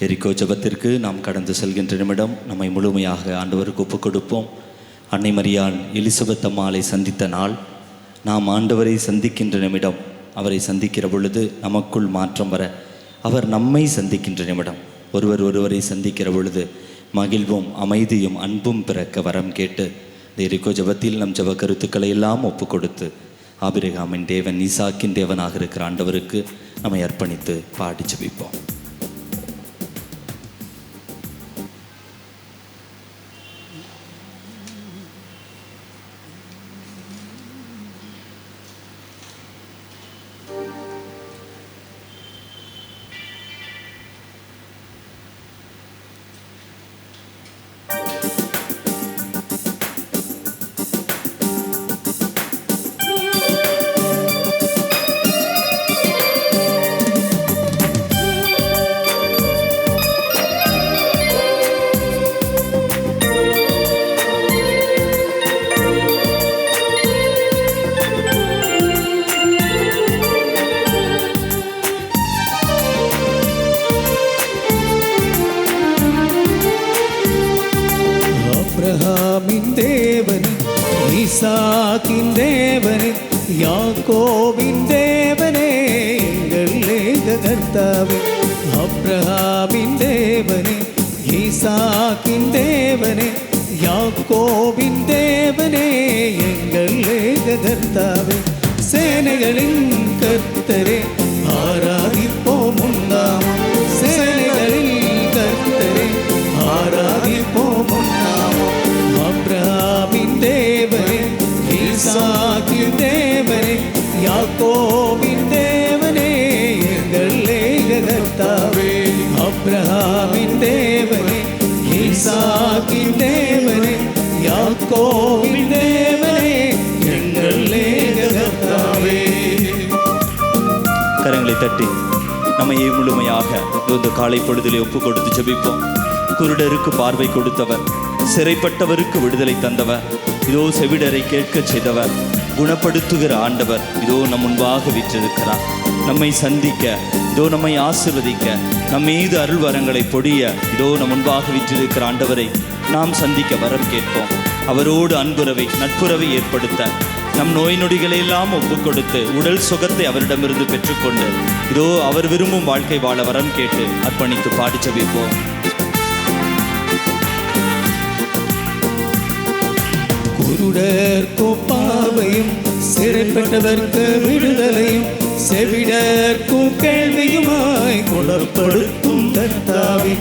எரிகோ ஜெபத்திற்கு நாம் கடந்து செல்கின்ற நிமிடம் நம்மை முழுமையாக ஆண்டவருக்கு ஒப்புக் கொடுப்போம். அன்னை மரியாள் எலிசபெத் அம்மாளை சந்தித்த நாள், நாம் ஆண்டவரை சந்திக்கின்ற நிமிடம். அவரை சந்திக்கிற பொழுது நமக்குள் மாற்றம் வர அவர் நம்மை சந்திக்கின்ற நிமிடம். ஒருவரை சந்திக்கிற பொழுது மகிழ்வும் அமைதியும் அன்பும் பிறக்க வரம் கேட்டு இந்த எரிகோ ஜெபத்தில் நம் ஜெப கருத்துக்களை எல்லாம் ஒப்பு கொடுத்து ஆபிரகாமின் தேவன், ஈசாக்கின் தேவனாக இருக்கிற ஆண்டவருக்கு நம்மை அர்ப்பணித்து பாடி ஜெபிப்போம். அப்ரஹாமின் தேவனே, ஈசாக்கின் தேவனே, யாக்கோபின் தேவனே, எங்கள் ஏக கர்த்தாவே. அப்ரஹாமின் தேவனே, ஈசாக்கின் தேவனே, யாக்கோபின் தேவனே, எங்கள் ஏக கர்த்தாவே. சேனைகளின் கர்த்தரே, ஆராதிப்போம் உன்னாமம். சேனைகளின் கர்த்தரே, ஆராதிப்போம் உன்னாமம். அப்ரஹாமின் தேவனே, ஈசாக்கின் தேவனே, யாக்கோபின் தேவனே, எங்கள் ஏக கர்த்தாவே. அப்ரஹாமின் தேவனே, ஈசாக்கின் தேவனே, யாக்கோபின் தேவனே, எங்கள் ஏக கர்த்தாவே. கரங்களை தட்டி நம்மையே முழுமையாக இந்த காலை பொழுதிலே ஒப்பு கொடுத்து ஜெபிப்போம். குருடருக்கு பார்வை கொடுத்தவர், சிறைப்பட்டவருக்கு விடுதலை தந்தவர், இதோ செவிடரை கேட்க செய்தவர், குணப்படுத்துகிற ஆண்டவர் இதோ நம் முன்பாக வீற்றிருக்கிறார். நம்மை சந்திக்க, இதோ நம்மை ஆசீர்வதிக்க, நம் மீது அருள் வரங்களை பொழிய இதோ நம் முன்பாக வீற்றிருக்கிற ஆண்டவரை நாம் சந்திக்க வரம் கேட்போம். அவரோடு அன்புறவை, நட்புறவை ஏற்படுத்த, நம் நோய் நொடிகளை எல்லாம் ஒப்புக் கொடுத்து உடல் சுகத்தை அவரிடமிருந்து பெற்றுக்கொண்டு இதோ அவர் விரும்பும் வாழ்க்கை வாழ வரம் கேட்டு அர்ப்பணித்து பாடி ஜெபிப்போம். குருடர்க்கு பார்வையும், சிறைப்பட்டவர்க்கு விடுதலையும், செவிடர்க்கு கேள்வியுமாய் குணப்படுத்தும் கர்த்தாவே.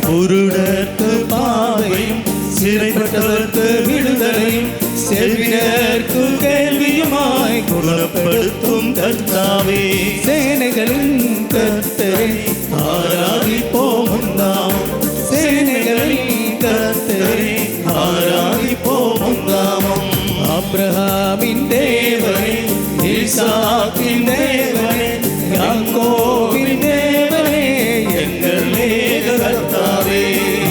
குருடர்க்கு பார்வையும், சிறைப்பட்டவர்க்கு விடுதலையும், செவிடர்க்கு கேள்வியுமாய் குணப்படுத்தும் கர்த்தாவே. சேனைகளின் கர்த்தரே, ஆராதிப்போம் உன்னாமம். சேனைகளின் கர்த்தரே, ஆராதிப்போம் உன்னாமம். அப்ரஹாமின் தேவனே, ஈசாக்கின் தேவனே, யாக்கோபின் தேவனே, எங்கள் ஏக கர்த்தாவே.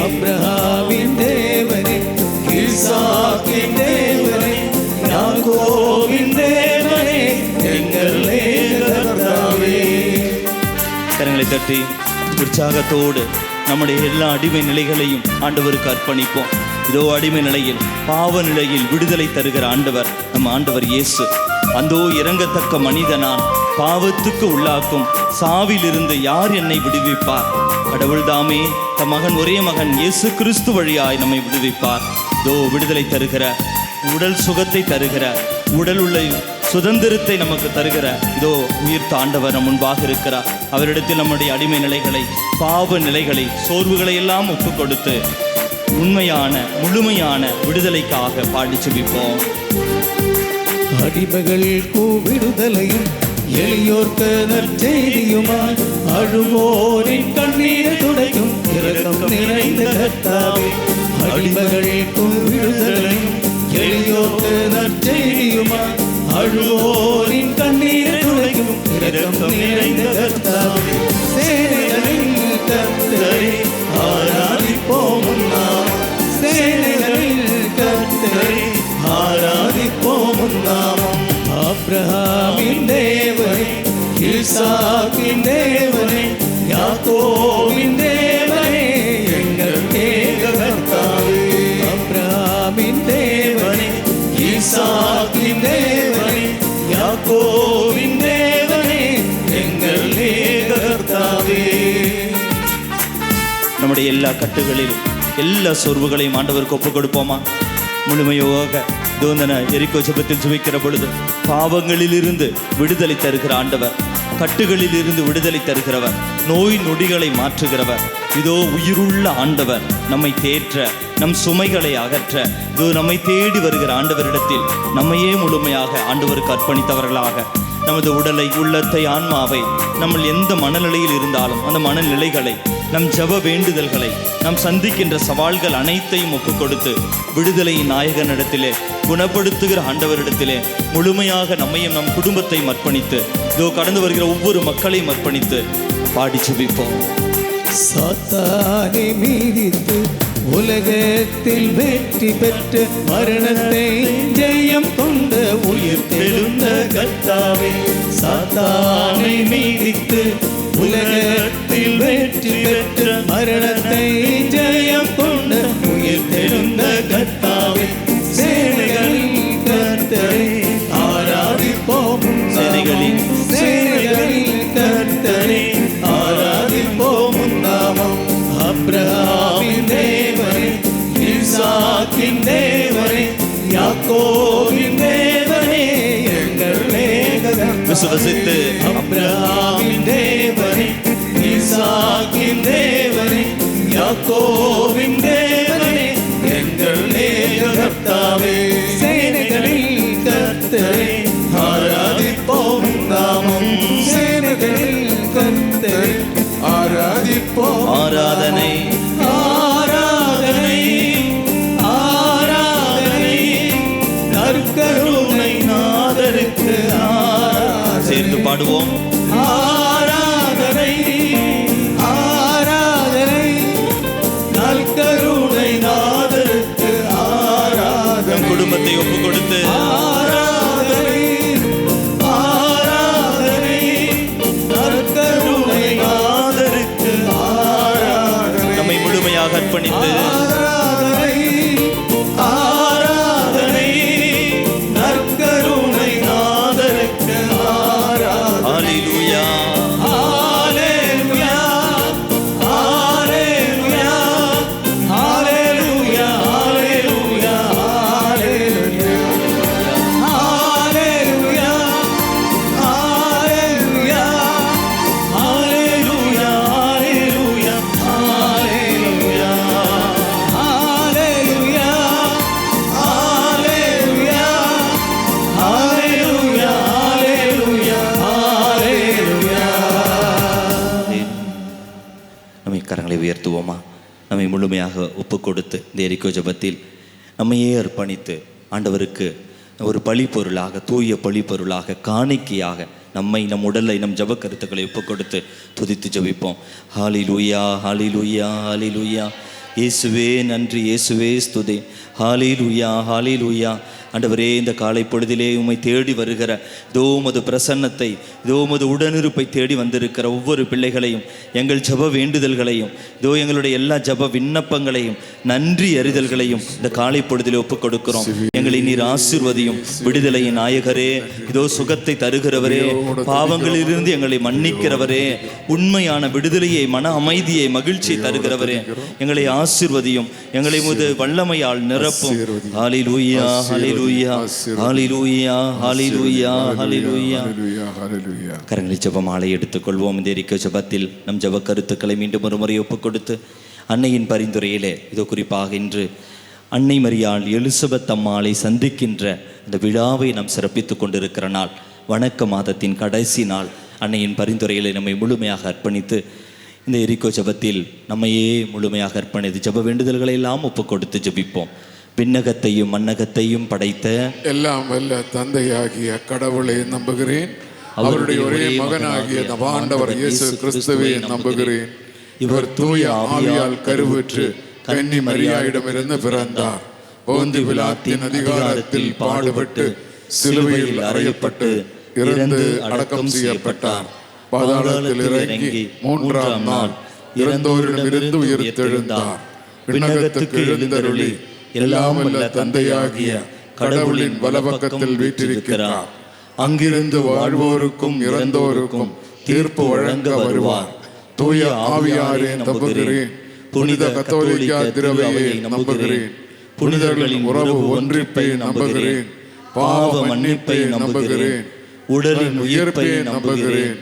அப்ரஹாமின் தேவனே, ஈசாக்கின் தேவனே, யாக்கோபின் தேவனே, எங்கள் ஏக கர்த்தாவே. கரங்களை தட்டி உற்சாகத்தோடு நம்முடைய எல்லா அடிமை நிலைகளையும் ஆண்டவருக்கு அர்ப்பணிப்போம். இதோ அடிமை நிலையில், பாவ நிலையில் விடுதலை தருகிற ஆண்டவர் நம் ஆண்டவர் இயேசு. அந்தோ இறங்கத்தக்க மனிதனான், பாவத்துக்கு உள்ளாக்கும் சாவிலிருந்து யார் என்னை விடுவிப்பார்? கடவுள் தாமே தம் மகன், ஒரே மகன் இயேசு கிறிஸ்து வழியாய் நம்மை விடுவிப்பார். இதோ விடுதலை தருகிற, உடல் சுகத்தை தருகிற, உடல் உள்ள சுதந்திரத்தை நமக்கு தருகிற இதோ உயிர்த்த ஆண்டவர் நம் முன்பாக இருக்கிறார். அவரிடத்தில் நம்முடைய அடிமை நிலைகளை, பாவ நிலைகளை, சோர்வுகளை எல்லாம் ஒப்பு கொடுத்து உண்மையான முழுமையான விடுதலைக்காக பாடி ஜெபிப்போம். அடிமைகளுக்கு விடுதலையும், எளியோர்க்கு நற்செய்தியுமாய், அழுவோரின் கண்ணீரை துடைக்கும் இரக்கம் நிறைந்த கர்த்தாவே. அடிமைகளுக்கு விடுதலையும், எளியோர்க்கு நற்செய்தியுமாய், அழுவோரின் கண்ணீரை துடைக்கும் இரக்கம் நிறைந்த கர்த்தாவே. சேனைகளின் கர்த்தரே, ஆராதிப்போம் உன்னாமம். சேனைகளின் கர்த்தரே, ஆராதிப்போம் உன்னாமம். அப்ரஹாமின் தேவனே, ஈசாக்கின் தேவனே, யாக்கோபின் தேவனே, நம்முடைய எல்லா கட்டுகளிலும் எல்லா சோர்வுகளையும் ஆண்டவருக்கு ஒப்புக் கொடுப்போமா? முழுமையாக தோந்தன எரிக்கோ ஜெபத்தில் ஜெபிக்கிற பொழுது பாவங்களிலிருந்து விடுதலை தருகிற ஆண்டவர், கட்டுகளில் இருந்து விடுதலை தருகிறவர், நோய் நொடிகளை மாற்றுகிறவர், இதோ உயிருள்ள ஆண்டவர், நம்மை தேற்ற, நம் சுமைகளை அகற்ற, இதோ நம்மை தேடி வருகிற ஆண்டவரிடத்தில் நம்மையே முழுமையாக ஆண்டவருக்கு அர்ப்பணித்தவர்களாக நமது உடலை, உள்ளத்தை, ஆன்மாவை, நம்ம எந்த மனநிலையில் இருந்தாலும் அந்த மனநிலைகளை, நம் ஜெப வேண்டுதல்களை, நாம் சந்திக்கின்ற சவால்கள் அனைத்தையும் ஒப்புக் கொடுத்து விடுதலையின் நாயகனிடத்திலே, குணப்படுத்துகிற ஆண்டவரிடத்திலே முழுமையாக நம்மையும் நம் குடும்பத்தையும் அர்ப்பணித்து, இதோ கடந்து வருகிற ஒவ்வொரு மக்களையும் அர்ப்பணித்து பாடி ஜெபிப்போம். சாத்தானை மீதித்து உலகத்தில் வெற்றி பெற்ற மரணத்தை ஜெயம் கொண்ட உயிர் தெழுந்த கர்த்தாவே, சாத்தானை மீதித்து உலகத்தில் வெற்றி பெற்ற மரணத்தை ஜெயம் கொண்ட உயிர் தெழுந்த கர்த்தாவே, சேனைகளின் கர்த்தரே ஆராதிப்போம், சேனைகளின் கர்த்தரே ஆராதிப்போம் நாமம். அப்ரஹாமின் தேவனே, ஈசாக்கின் தேவனே, யாக்கோபின் தேவனே, எங்கள் விசுவசித்து அப்ரஹாமின் தேவனே, ஈசாக்கின் தேவனே, யாக்கோபின் தேவனே, எங்கள் கர்த்தாவே, சேனைகளின் கர்த்தரே ஆராதிப்போம் நாமம். சேனைகளின் கர்த்தரே ஆராதிப்போம். ஆராதனை ஆராதனை ஆராதனை நற்கருணை நாதருக்கு ஆராதனை. சேர்ந்து பாடுவோம். ஆராதனை ஆராதனை நற்கருணை நாதருக்கு ஆராதனை. குடும்பத்தை ஒப்பு கொடுத்து ஆராதனை ஆராதனை நற்கருணை நாதருக்கு ஆராதனை. நம்மை முழுமையாக அர்ப்பணித்து ஆராதனை ஆராதனை நற்கருணை நாதருக்கு ஆராதனை. ஹல்லேலூயா ஹல்லேலூயா ஹல்லேலூயா ஹல்லேலூயா ஹல்லேலூயா ஹல்லேலூயா ஹல்லேலூயா ஹல்லேலூயா ஹல்லேலூயா ஹல்லேலூயா ஹல்லேலூயா ஹல்லேலூயா ஹல்லேலூயா ஹல்லேலூயா ஹல்லேலூயா. நம்மை கரங்களை உயர்த்துவோமா? நம்மை முழுமையாக ஒப்பு கொடுத்து இந்த எரிக்கோ ஜெபத்தில் நம்மையே அர்ப்பணித்து ஆண்டவருக்கு ஒரு பழிப்பொருளாக, தூய பழிப்பொருளாக, காணிக்கையாக நம்மை, நம் உடலை, நம் ஜெப கருத்துக்களை ஒப்பு கொடுத்து துதித்து ஜெபிப்போம். ஹல்லேலூயா ஹல்லேலூயா ஹல்லேலூயா. இயேசுவே நன்றி, இயேசுவே ஸ்துதி. ஹல்லேலூயா ஹல்லேலூயா. ஆண்டவரே, இந்த காலை பொழுதிலே உம்மை தேடி வருகிற இதோ உமது பிரசன்னத்தை, இதோ உமது உடனிருப்பை தேடி வந்திருக்கிற ஒவ்வொரு பிள்ளைகளையும், எங்கள் ஜெப வேண்டுதல்களையும், இதோ எங்களுடைய எல்லா ஜெப விண்ணப்பங்களையும், நன்றி அறிதல்களையும் இந்த காலை பொழுதிலே ஒப்புக் கொடுக்கிறோம். எங்களை நீர் ஆசீர்வதியும். விடுதலையின் நாயகரே, இதோ சுகத்தை தருகிறவரே, பாவங்களிலிருந்து எங்களை மன்னிக்கிறவரே, உண்மையான விடுதலையை, மன அமைதியை, மகிழ்ச்சியை தருகிறவரே, எங்களை ஆசீர்வதியும். எங்களை உமது வல்லமையால் நிரப்பும். ஹல்லேலூயா ஹல்லேலூயா ஹல்லேலூயா ஹல்லேலூயா ஹல்லேலூயா. கரங்களை ஜெபமாலை எடுத்துக்கொள்வோம். இந்த எரிக்கோ ஜெபத்தில் நம் ஜெப கருத்துக்களை மீண்டும் ஒரு முறை ஒப்புக் கொடுத்து அன்னையின் பரிந்துரையிலே, இதோ குறிப்பாக இன்று அன்னை மரியாள் எலிசபெத் அம்மாளை சந்திக்கின்ற இந்த விழாவை நாம் சிறப்பித்துக் கொண்டிருக்கிற நாள், வணக்க மாதத்தின் கடைசி நாள். அன்னையின் பரிந்துரையிலே நம்மை முழுமையாக அர்ப்பணித்து இந்த எரிக்கோ ஜெபத்தில் நம்மையே முழுமையாக அர்ப்பணித்து ஜெப வேண்டுதல்களை எல்லாம் ஒப்புக் கொடுத்து ஜெபிப்போம். விண்ணகத்தையும் மண்ணகத்தையும் படைத்த எல்லாம் வல்ல தந்தையாகிய கடவுளை நம்புகிறேன். அவருடைய ஒரே மகனாகிய ஆண்டவர் இயேசு கிறிஸ்துவை நம்புகிறேன். இவர் தூய ஆவியால் கருவுற்று கன்னி மரியாயிடமிருந்து பிறந்தார். போந்தி பிலாத்தின் அதிகாரத்தில் பாடுபட்டு சிலுவையில் அறையப்பட்டு இறந்து அடக்கம் செய்யப்பட்டார். பாதாளத்தில் இறங்கி மூன்றாம் நாள் இறந்தோரிடமிருந்து உயிர்த்தெழுந்தார். விண்ணகத்துக்கு எழுந்தருளி எல்லாம் வல்ல தந்தையாகிய கடவுளின் வலப்பக்கத்தில் வீற்றிருக்கிறார். அங்கிருந்து வாழ்வோருக்கும் இறந்தோருக்கும் தீர்ப்பு வழங்க வருவார். தூய ஆவியாரே நம்புகிறேன். புனித கத்தோலிக்க திரு அவையை நம்புகிறேன். புனிதர்களின் உறவு ஒன்றிப்பை நம்புகிறேன். பாவ மன்னிப்பை நம்புகிறேன். உடலின் உயிர்ப்பை நம்புகிறேன்.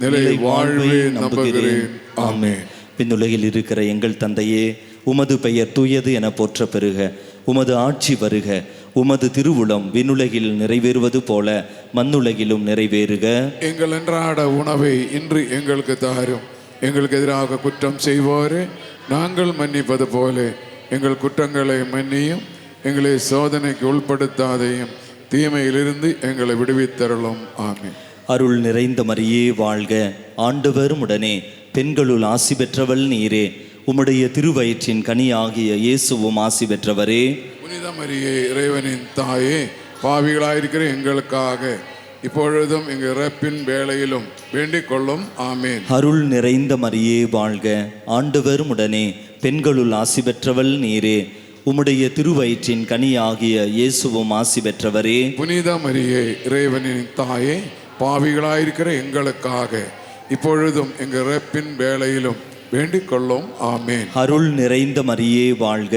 நிலை வாழ்வை நம்புகிறேன். ஆமென். பின்னுலகில் இருக்கிற எங்கள் தந்தையே, உமது பெயர் தூயது என போற்ற பெறுக. உமது ஆட்சி வருக. உமது திருவுளம் விண்ணுலகில் நிறைவேறுவது போல மண்ணுலகிலும் நிறைவேறுக. எங்கள் அன்றாட உணவை இன்று எங்களுக்கு தாரும். எங்களுக்கு எதிராக குற்றம் செய்வோரே நாங்கள் மன்னிப்பது போல எங்கள் குற்றங்களை மன்னியும். எங்களை சோதனைக்கு உட்படுத்தாதையும், தீமையிலிருந்து எங்களை விடுவித்தருளும். ஆமென். அருள் நிறைந்த மரியே வாழ்க. ஆண்டவர் உடனே பெண்களுள் ஆசி பெற்றவள் நீரே. உம்முடைய திருவயிற்றின் கனியாகிய இயேசுவும் ஆசி பெற்றவரே. புனித மரியே, இறைவனின் தாயே, பாவிகளாயிருக்கிற எங்களுக்காக இப்பொழுதும் எங்கள் இறப்பின் வேளையிலும் வேண்டிக் கொள்ளும். ஆமேன். அருள் நிறைந்த மரியே வாழ்க. ஆண்டவர் உடனே பெண்களுள் ஆசி பெற்றவள் நீரே. உம்முடைய திருவயிற்றின் கனியாகிய இயேசுவும் ஆசி பெற்றவரே. புனித மரியே, இறைவனின் தாயே, பாவிகளாயிருக்கிற எங்களுக்காக இப்பொழுதும் எங்கள் இறப்பின் வேளையிலும் வேண்டிக் கொள்ளும். ஆமேன். அருள் நிறைந்த மரியே வாழ்க.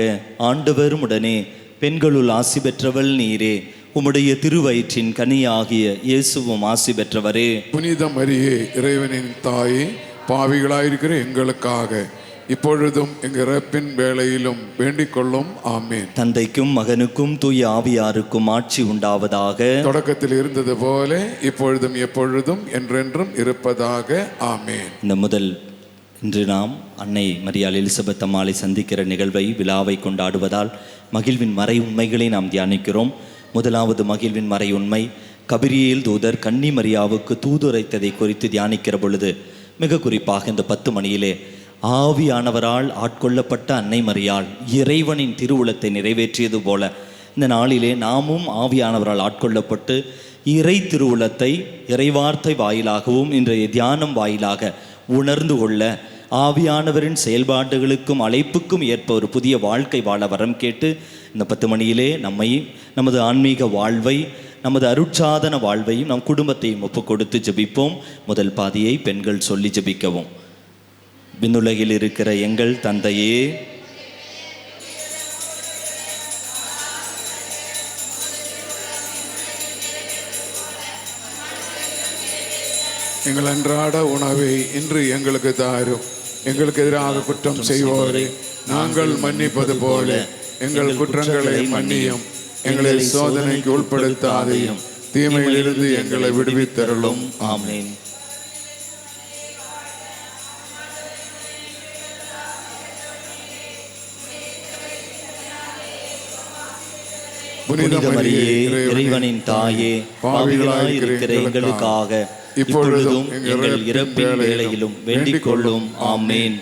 ஆண்டவர் உடனே பெண்களுள் ஆசி பெற்றவள் நீரே. உம்முடைய திருவயிற்றின் கனியாகிய இயேசுவும் ஆசி பெற்றவரே. புனித மரியே, இறைவனின் தாயே, பாவிகளாயிருக்கிற எங்களுக்காக இப்பொழுதும் எங்கள் இறப்பின் வேளையிலும் வேண்டிக் கொள்ளும். ஆமேன். தந்தைக்கும் மகனுக்கும் தூய ஆவியாருக்கும் ஆட்சி உண்டாவதாக. தொடக்கத்தில் இருந்தது போல இப்பொழுதும் எப்பொழுதும் என்றென்றும் இருப்பதாக. ஆமேன். இன்று நாம் அன்னை மரியாள் எலிசபெத் அம்மாளை சந்திக்கிற நிகழ்வை, விழாவை கொண்டாடுவதால் மகிழ்வின் மறை உண்மைகளை நாம் தியானிக்கிறோம். முதலாவது மகிழ்வின் மறை உண்மை, கபிரியேல் தூதர் கன்னி மரியாவுக்கு தூதுரைத்ததை குறித்து தியானிக்கிற பொழுது, மிக குறிப்பாக இந்த 10 மணியிலே ஆவியானவரால் ஆட்கொள்ளப்பட்ட அன்னை மரியாள் இறைவனின் திருவுளத்தை நிறைவேற்றியது போல இந்த நாளிலே நாமும் ஆவியானவரால் ஆட்கொள்ளப்பட்டு இறை திருவுளத்தை இறைவார்த்தை வாயிலாகவும் இன்றைய தியானம் வாயிலாக உணர்ந்து கொள்ள, ஆவியானவரின் செயல்பாடுகளுக்கும் அழைப்புக்கும் ஏற்ப ஒரு புதிய வாழ்க்கை வாழ வரம் கேட்டு இந்த 10 மணியிலே நம்மையும், நமது ஆன்மீக வாழ்வை, நமது அருட்சாதன வாழ்வையும், நம் குடும்பத்தையும் ஒப்பு கொடுத்து ஜெபிப்போம். முதல் பாதியை பெண்கள் சொல்லி ஜெபிக்கவும். விண்ணுலகில் இருக்கிற எங்கள் தந்தையே, எங்கள் அன்றாட உணவை இன்று எங்களுக்கு தாரும். எங்களுக்கு எதிராக குற்றம் செய்வோரை நாங்கள் மன்னிப்பது போல எங்கள் குற்றங்களை மன்னியும். எங்களை சோதனைக்கு உட்படுத்தாதையும், தீமையிலிருந்து எங்களை விடுவித்தருளும். ஆமென். புனித மரியே, இறைவனின் தாயே, பாவிகளாய் இருக்கிற எங்களுக்காக இப்பொழுதும் எங்கள் இறப்பின் வேளையிலும் வேண்டிக் கொள்ளும். ஆமென்.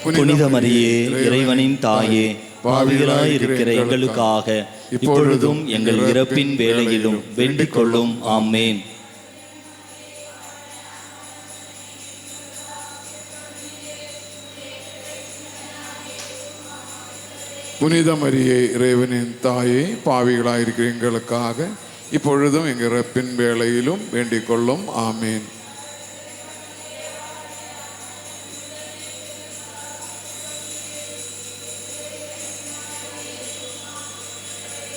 புனித மரியே, இறைவனின் தாயே, பாவிகளாய் இருக்கிற எங்களுக்காக இப்பொழுதும் எங்கள் இறப்பின் வேளையிலும் வேண்டிக் கொள்ளும். ஆமென். புனித மரியே, இறைவனின் தாயே, பாவிகளாயிருக்கிற எங்களுக்காக இப்பொழுதும் எங்கள் இறப்பின் வேளையிலும் வேண்டிக் கொள்ளும். ஆமேன்.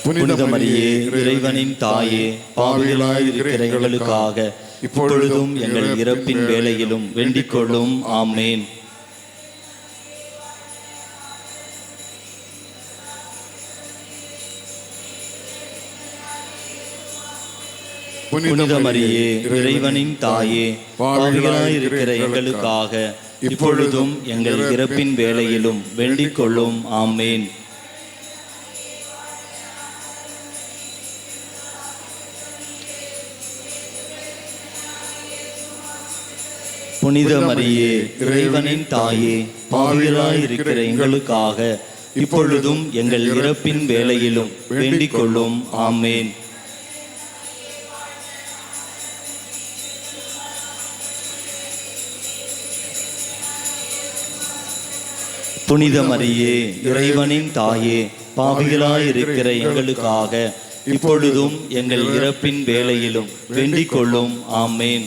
புனித மரியே, இறைவனின் தாயே, பாவிகளாயிருக்கிற எங்களுக்காக இப்பொழுதும் எங்கள் இறப்பின் வேளையிலும் வேண்டிக் கொள்ளும். ஆமென். புனித மரியே, இறைவனின் தாயே, பாவிகளாயிருக்கிற எங்களுக்காக இப்பொழுதும் எங்கள் இறப்பின் வேளையிலும் வேண்டிக் கொள்ளும். ஆமென். புனித மரியே, இறைவனின் தாயே, பாவிகளாயிருக்கிற எங்களுக்காக இப்பொழுதும் எங்கள் இறப்பின் வேளையிலும் வேண்டிக் கொள்ளும். ஆமென். புனித மரியே, இறைவனின் தாயே, பாவிகளாயிருக்கிற எங்களுக்காக இப்பொழுதும் எங்கள் இறப்பின் வேளையிலும் வேண்டிக் கொள்ளும். ஆமேன்.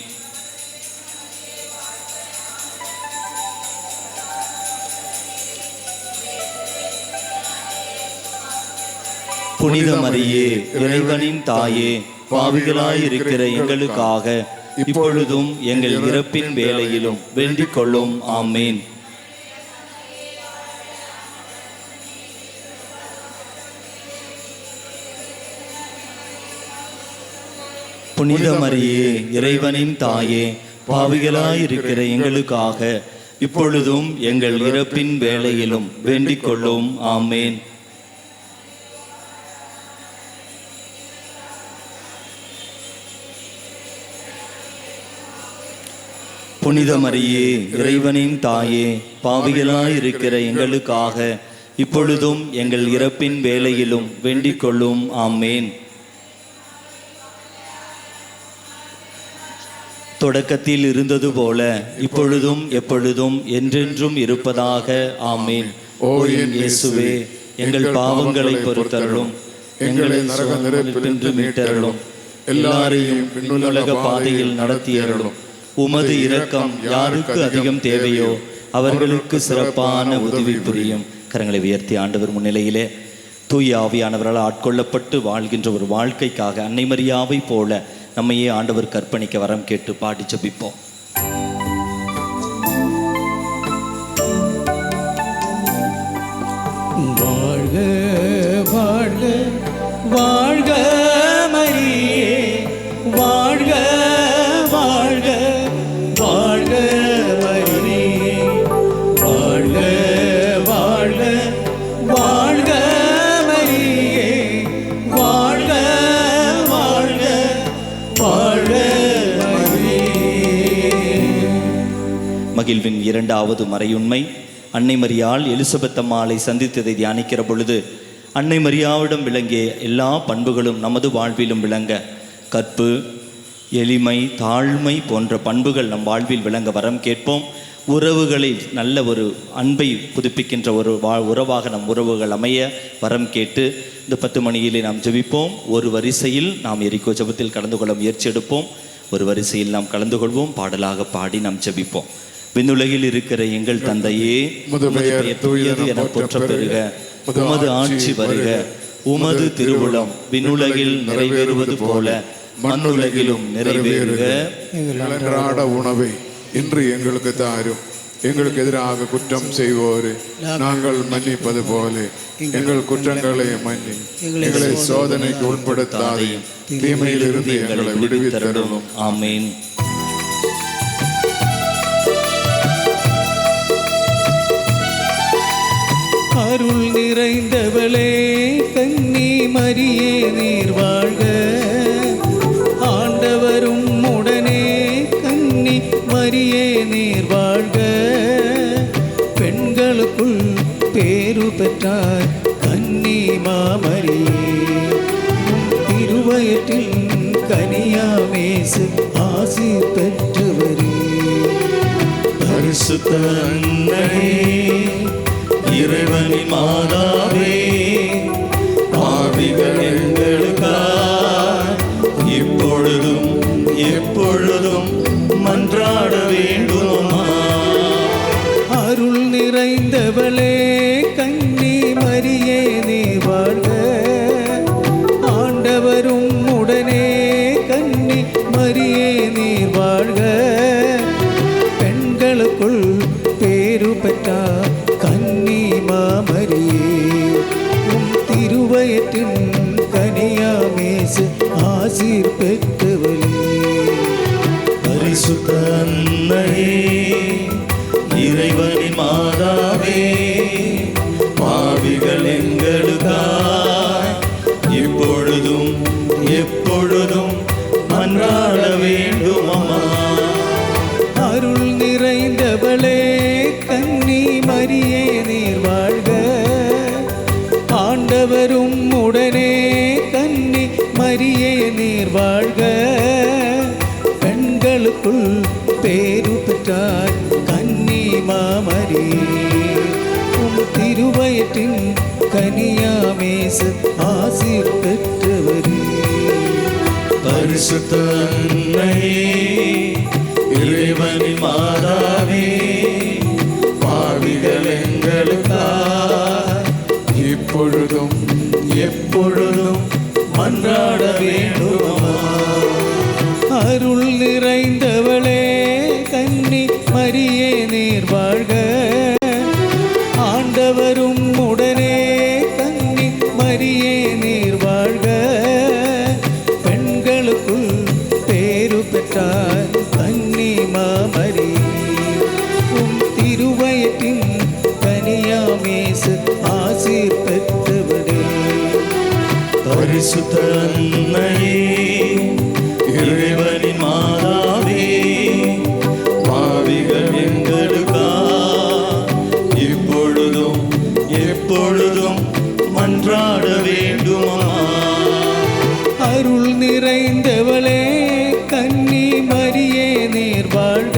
புனித மரியே, இறைவனின் தாயே, பாவிகளாயிருக்கிற எங்களுக்காக இப்பொழுதும் எங்கள் இறப்பின் வேளையிலும் வேண்டிக் கொள்ளும். ஆமேன். புனித மரியே, இறைவனின் தாயே, பாவிகளாயிருக்கிற எங்களுக்காக இப்பொழுதும் எங்கள் இறப்பின் வேளையிலும் வேண்டிக் கொள்ளும். ஆமேன். புனித மரியே, இறைவனின் தாயே, பாவிகளாயிருக்கிற எங்களுக்காக இப்பொழுதும் எங்கள் இறப்பின் வேளையிலும் வேண்டிக் கொள்ளும். ஆமேன். தொடக்கத்தில் இருந்தது போல இப்பொழுதும் எப்பொழுதும் என்றென்றும் இருப்பதாக. ஆமேன். ஓ என் இயேசுவே, எங்கள் பாவங்களை பொறுத்தருளும், எங்களை நரக நெருப்பினின்று மீட்டருளும், எல்லாரையும் விண்ணுலக பாதையில் நடத்தியருளும். உமது இரக்கம் யாருக்கு அதிகம் தேவையோ அவர்களுக்கு சிறப்பான உதவி புரியும். கரங்களை உயர்த்தி ஆண்டவர் முன்னிலையிலே தூய ஆவியானவரால் ஆட்கொள்ளப்பட்டு வாழ்கின்ற ஒரு வாழ்க்கைக்காக அன்னை மரியாவை போல நம்மையே ஆண்டவர் கற்பணிக்க வரம் கேட்டு பாடி ஜெபிப்போம். வாழ்க வாழ்க வாழ்க மரியே, வாழ்க வாழ்க வாழ்க மரியே, வாழ்க வாழ்க வாழ்க மரியே, வாழ்க வாழ்க வாழ்க மரியே. மகிழ்வின் இரண்டாவது மறையுண்மை, அன்னை மரியாள் எலிசபெத் அம்மாளை சந்தித்ததை தியானிக்கிற பொழுது அன்னை மரியாவிடம் விளங்கிய எல்லா பண்புகளும் நமது வாழ்விலும் விளங்க, கற்பு, எளிமை, தாழ்மை போன்ற பண்புகள் நம் வாழ்வில் விளங்க வரம் கேட்போம். உறவுகளில் நல்ல ஒரு அன்பை புதுப்பிக்கின்ற ஒரு உறவாக நம் உறவுகள் அமைய வரம் கேட்டு இந்த 10 மணியிலே நாம் ஜெபிப்போம். ஒரு வரிசையில் நாம் எரிக்கோ ஜெபத்தில் கலந்து கொள்ள முயற்சி எடுப்போம். ஒரு வரிசையில் நாம் கலந்து கொள்வோம். பாடலாக பாடி நாம் ஜெபிப்போம். விண்ணுலகில் இருக்கிற எங்கள் தந்தையே, உமது பெயர் தூயது என போற்ற பெறுக, உமது ஆட்சி வருக, உமது திருவுளம் விண்ணுலகில் நிறைவேறுவது போல மண்ணுலகிலும் நிறைவேறுக. அன்றாட உணவை இன்று எங்களுக்கு தாரும். எங்களுக்கு எதிராக குற்றம் செய்வோரு நாங்கள் மன்னிப்பது போல எங்கள் குற்றங்களை மன்னி எங்களை சோதனைக்கு உட்படுத்தாதையும் தீமையிலிருந்து எங்களை விடுவித்தருளும். ஆமேன். அருள் நிறைந்தவளே கன்னி மரியே நீர் வாழ்க, ஆண்டவரும் உடனே கன்னி மரியே நீர் வாழ்க, பெண்களுக்குள் பேரு பெற்றார் கன்னி மாமரியே, திருவயிற்றில் கனியாமேசு ஆசி பெற்றவரே. பரிசுத்த அன்னையே, இறைவனின் மாதாவே, பாவிகள் எங்களுக்காய் இப்பொழுதும் எப்பொழுதும் மன்றாட வேண்டுமா. அருள் நிறைந்தவளே கன்னி மரியே நீர் வாழ்க, ஆண்டவரும் உடனே கன்னி மரியே நீர் வாழ்க, பெண்களுக்குள் பேரு பெற்றார் கன்னி மாமரியே, உம் திருவயிற்றின் கனியாமேசு ஆசீர் பெற்றவளே. பரிசுத்த அன்னையே, இறைவனின் மாதாவே, பாவிகள் எங்களுக்காய் இப்பொழுதும் எப்பொழுதும் மன்றாட வேண்டுமா. அருள் நிறைந்தவளே கன்னி மரியே நீர் வாழ்க, ஆண்டவரும் உடனே கன்னி மரியே நீர் வாழ்க, பெண்களுக்குள் பேரு பெற்றார் கன்னி மாமரியே, உம் திருவயிற்றின் கனியாமேசு ஆசீர் பெற்றவரே. பரிசுத்த அன்னையே, இறைவனின் மாதாவே, பாவிகள் எங்களுக்காய் இப்பொழுதும் எப்பொழுதும் மன்றாட வேண்டுமா. அருள் நிறைந்தவளே கன்னி மரியே நீர் வாழ்க. ஆண்டவரும் உடனே கன்னி மரியே நீர் வாழ்க. பெண்களுக்குள் பேரு பெற்றார் கன்னி மாமரி. உம் திருவயத்தின் கனியாமேசு ஆசீர் பெற்றவளே. பரிசுத்த அன்னையே, இறைவனின் மாதாவே, பாவிகள் எங்களுக்காய் இப்பொழுதும் எப்பொழுதும் மன்றாட வேண்டுமா. அருள் நிறைந்தவளே கன்னி மரியே நீர் வாழ்க.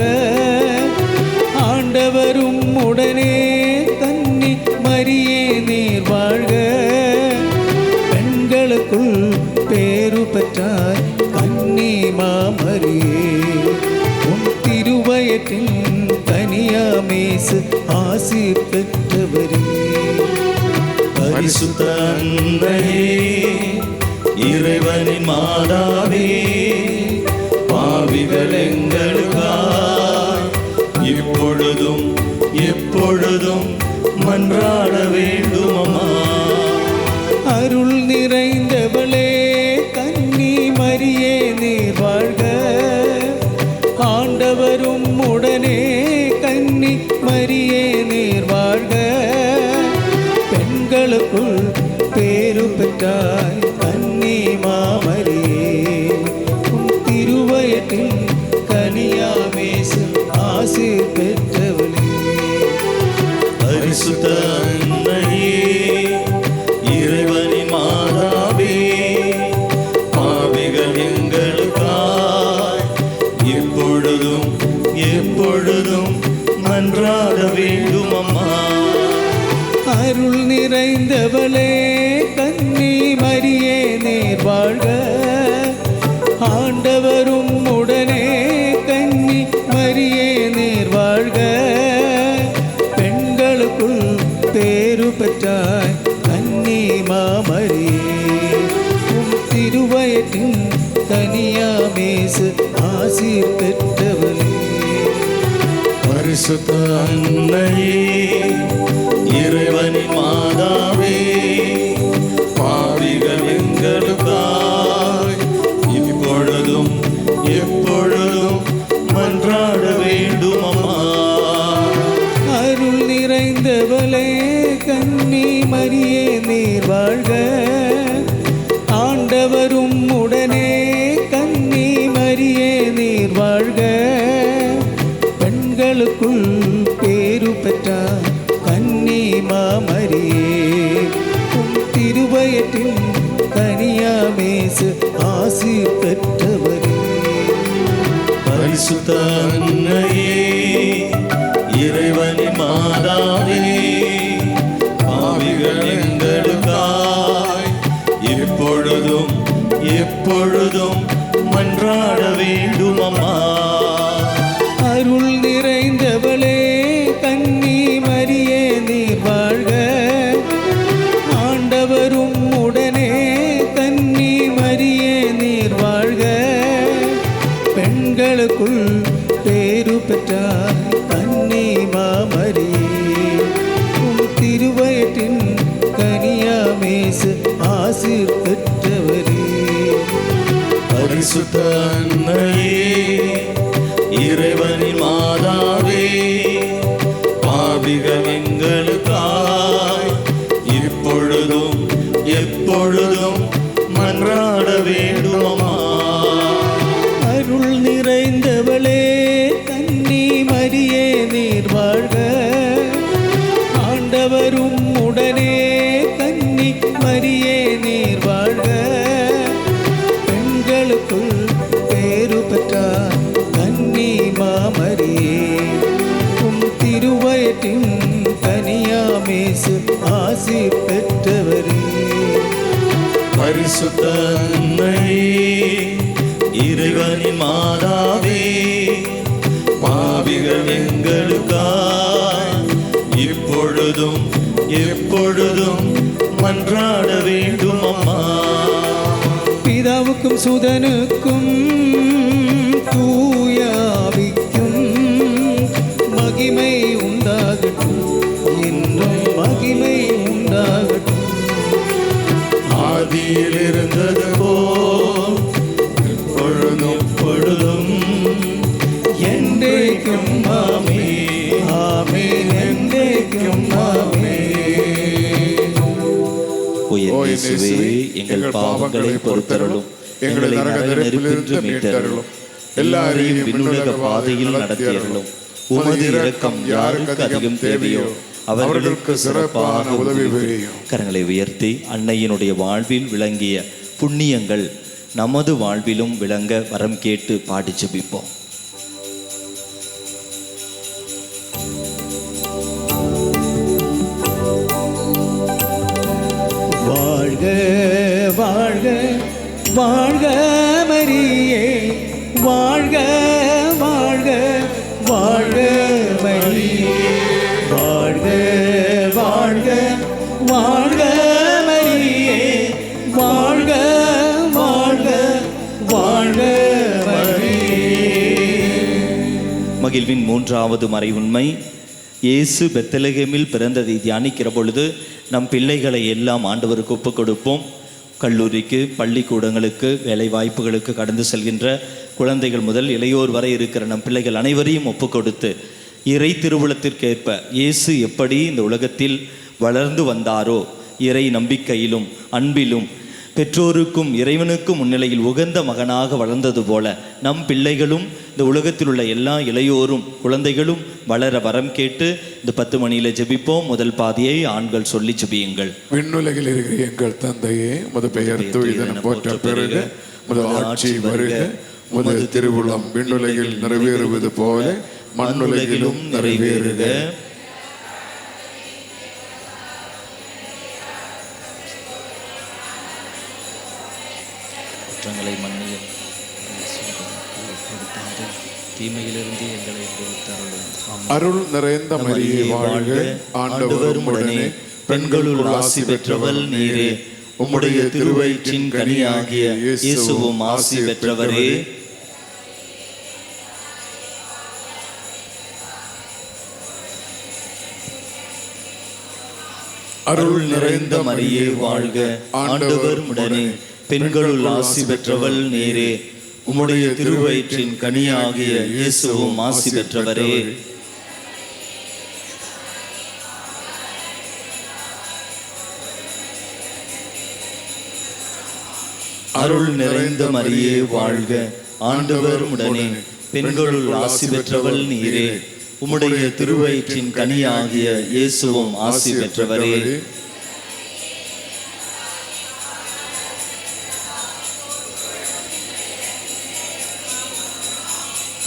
ஆண்டவரும் உடனே கன்னி மரியே நீர் வாழ்க. பெண்களுக்குள் பேரு பெற்றாய் கன்னி மாமரியே. உன் திருவயத்தின் கனியாமேசு ஆசீர் பெற்றவரே. பரிசுத்த அன்னையே, இறைவனின் மாதாவே, பாவிகள் எங்களுக்காய் இப்பொழுதும் எப்பொழுதும் மன்றாட வேண்டுமா. அருள் நிறைந்தவளே கன்னி மரியே நீர் வாழ்க. ஆண்டவரும் உடனே கன்னி மரியே நீர் வாழ்க. பெண்களுக்குள் பேரு பெற்றாய் கன்னி மாமரியே. உன் திருவயத்தின் கனியாமேசு ஆசீர் பெற்றவளே. பரிசுத்த அன்னையே, இறைவனின் மாதாவே, பாவிகள் எங்களுக்காய் இப்பொழுதும் எப்பொழுதும் மன்றாட வேண்டுமம்மா. அருள் நிறைந்தவளே கன்னி மரியே நீர் வாழ்க. ஆண்டவரும் உடனே கன்னி மரியே நீர் வாழ்க. பெண்களுக்குள் பேரு பெற்றாய் கன்னி மாமரியே. உம் திருவயத்தின் கனியாமேசு ஆசீர் பெற்றவளே. பரிசுத்த அன்னையே, இறைவனின் மாதாவே, பாவிகள் எங்களுக்காய் இப்பொழுதும் எப்பொழுதும் மன்றாட வேண்டுமம்மா. அருள் நிறைந்தவளே கன்னி மரியே நீர் வாழ்க. ஆண்டவரும் உடனே கன்னி மரியே நீர் வாழ்க. பெண்களுக்குள் பேரு பெற்றார் கன்னி மாமரியே. உம் திருவயத்தின் கனியாமேசு ஆசீர் பெற்றவரே. பரிசுத்த அன்னையே, இறைவனின் மாதாவே, பாவிகள் எங்களுக்காய் இப்பொழுதும் எப்பொழுதும் மன்றாட வேண்டுமம்மா. அருள் நிறைந்தவளே கன்னி மரியே நீர் வாழ்க. ஆண்டவரும் உடனே கன்னி மரியே நீர் வாழ்க. பெண்களுக்குள் பேரு பெற்றார் கன்னி மாமரியே. உம் திருவயத்தின் கனியாமேசு ஆசீர் பெற்றவரே. பரிசுத்த அன்னையே, இறைவனின் மாதாவே, பாவிகள் எங்களுக்காய் இப்பொழுதும் எப்பொழுதும் மன்றாட வேண்டுமம்மா. அருள் நிறைந்தவளே கன்னி மரியே நீர் வாழ்க. ஆண்டவரும் உடனே கன்னி மரியே நீர் வாழ்க. பெண்களுக்குள் பேரு பெற்றார் கன்னி மாமரியே. உம் திருவயத்தின் கனியாமேசு ஆசீர் பெற்றவரே. பரிசுத்த அன்னையே, இறைவனின் மாதாவே, பாவிகள் எங்களுக்காய் இப்பொழுதும் எப்பொழுதும் மன்றாட வேண்டும் அம்மா. பிதாவுக்கும் சுதனுக்கும் தூய ஆவிக்கும் மகிமை உண்டாகட்டும், என்றும் மகிமை உண்டாகட்டும். ஆதியில் இருந்தது போல் இப்பொழுதும் எப்பொழுதும் என்றைக்கும் ஆமென். ஆமென், என்றைக்கும் ஆமென். இயேசுவே, எங்கள் பாவங்களை பொறுத்தருளும், எங்களை நரக நெருப்பிலிருந்து மீட்டருளும், எல்லாரையும் விண்ணுலக பாதையில் நடத்தியருளும். உமது இரக்கம் யாருக்கு அதிகம் தேவையோ அவர்களுக்கு சிறப்பான உதவி புரியும். கரங்களை உயர்த்தி அன்னையினுடைய வாழ்வில் விளங்கிய புண்ணியங்கள் நமது வாழ்விலும் விளங்க வரம் கேட்டு பாடி ஜெபிப்போம். வாழ்க வாழ்க வாழ்க மரியே, வாழ்க வாழ்க வாழ்க மரியே, வாழ்க வாழ்க வாழ்க மரியே, வாழ்க வாழ்க வாழ்க மரியே. மகிழ்வின் மூன்றாவது மறை உண்மை, இயேசு பெத்லகேமில் பிறந்ததை தியானிக்கிற பொழுது நம் பிள்ளைகளை எல்லாம் ஆண்டவருக்கு ஒப்புக் கொடுப்போம். கல்லூரிக்கு, பள்ளிக்கூடங்களுக்கு, வேலை வாய்ப்புகளுக்கு கடந்து செல்கின்ற குழந்தைகள் முதல் இளையோர் வரை இருக்கிற நம் பிள்ளைகள் அனைவரையும் ஒப்புக் கொடுத்து இறை திருவுளத்திற்கேற்ப இயேசு எப்படி இந்த உலகத்தில் வளர்ந்து வந்தாரோ, இறை நம்பிக்கையிலும் அன்பிலும் பெற்றோருக்கும் இறைவனுக்கும் முன்னிலையில் உகந்த மகனாக வளர்ந்தது போல நம் பிள்ளைகளும் இந்த உலகத்தில் உள்ள எல்லா இளையோரும் குழந்தைகளும் வளர வரம் கேட்டு இந்த 10 மணியில ஜெபிப்போம். முதல் பாதியை ஆண்கள் சொல்லி ஜெபியுங்கள். விண்ணுலகில் இருக்கிற எங்கள் தந்தையே, உமது பெயர் தூயதென போற்ற பெருக, உமது ஆட்சி வருக, உமது திருவுளம் விண்ணுலகில் நிறைவேறுவது போல மண்ணுலகிலும் நிறைவேறுக. குற்றங்களை மன்னியும், தீமையிலிருந்து எங்களை விடுவித்தருளும். அருள் நிறைந்த மரியே வாழ்க, ஆண்டவர் உடனே, பெண்களுள் ஆசி பெற்றவள் நீரே, உம்முடைய திருவயிற்றின் கனியாகிய இயேசுவும் ஆசி பெற்றவரே. அருள் நிறைந்த மரியே வாழ்க, ஆண்டவர் உடனே, பெண்களுள் ஆசி பெற்றவள் நீரே, உம்முடைய திருவயிற்றின் கனியாகிய இயேசுவும் ஆசி பெற்றவரே. அருள் நிறைந்த மரியே வாழ்க, ஆண்டவர் உடனே, பெண்களுள் ஆசி பெற்றவள் நீரே, உம்முடைய திருவயிற்றின் கனியாகிய இயேசுவும் ஆசி பெற்றவரே.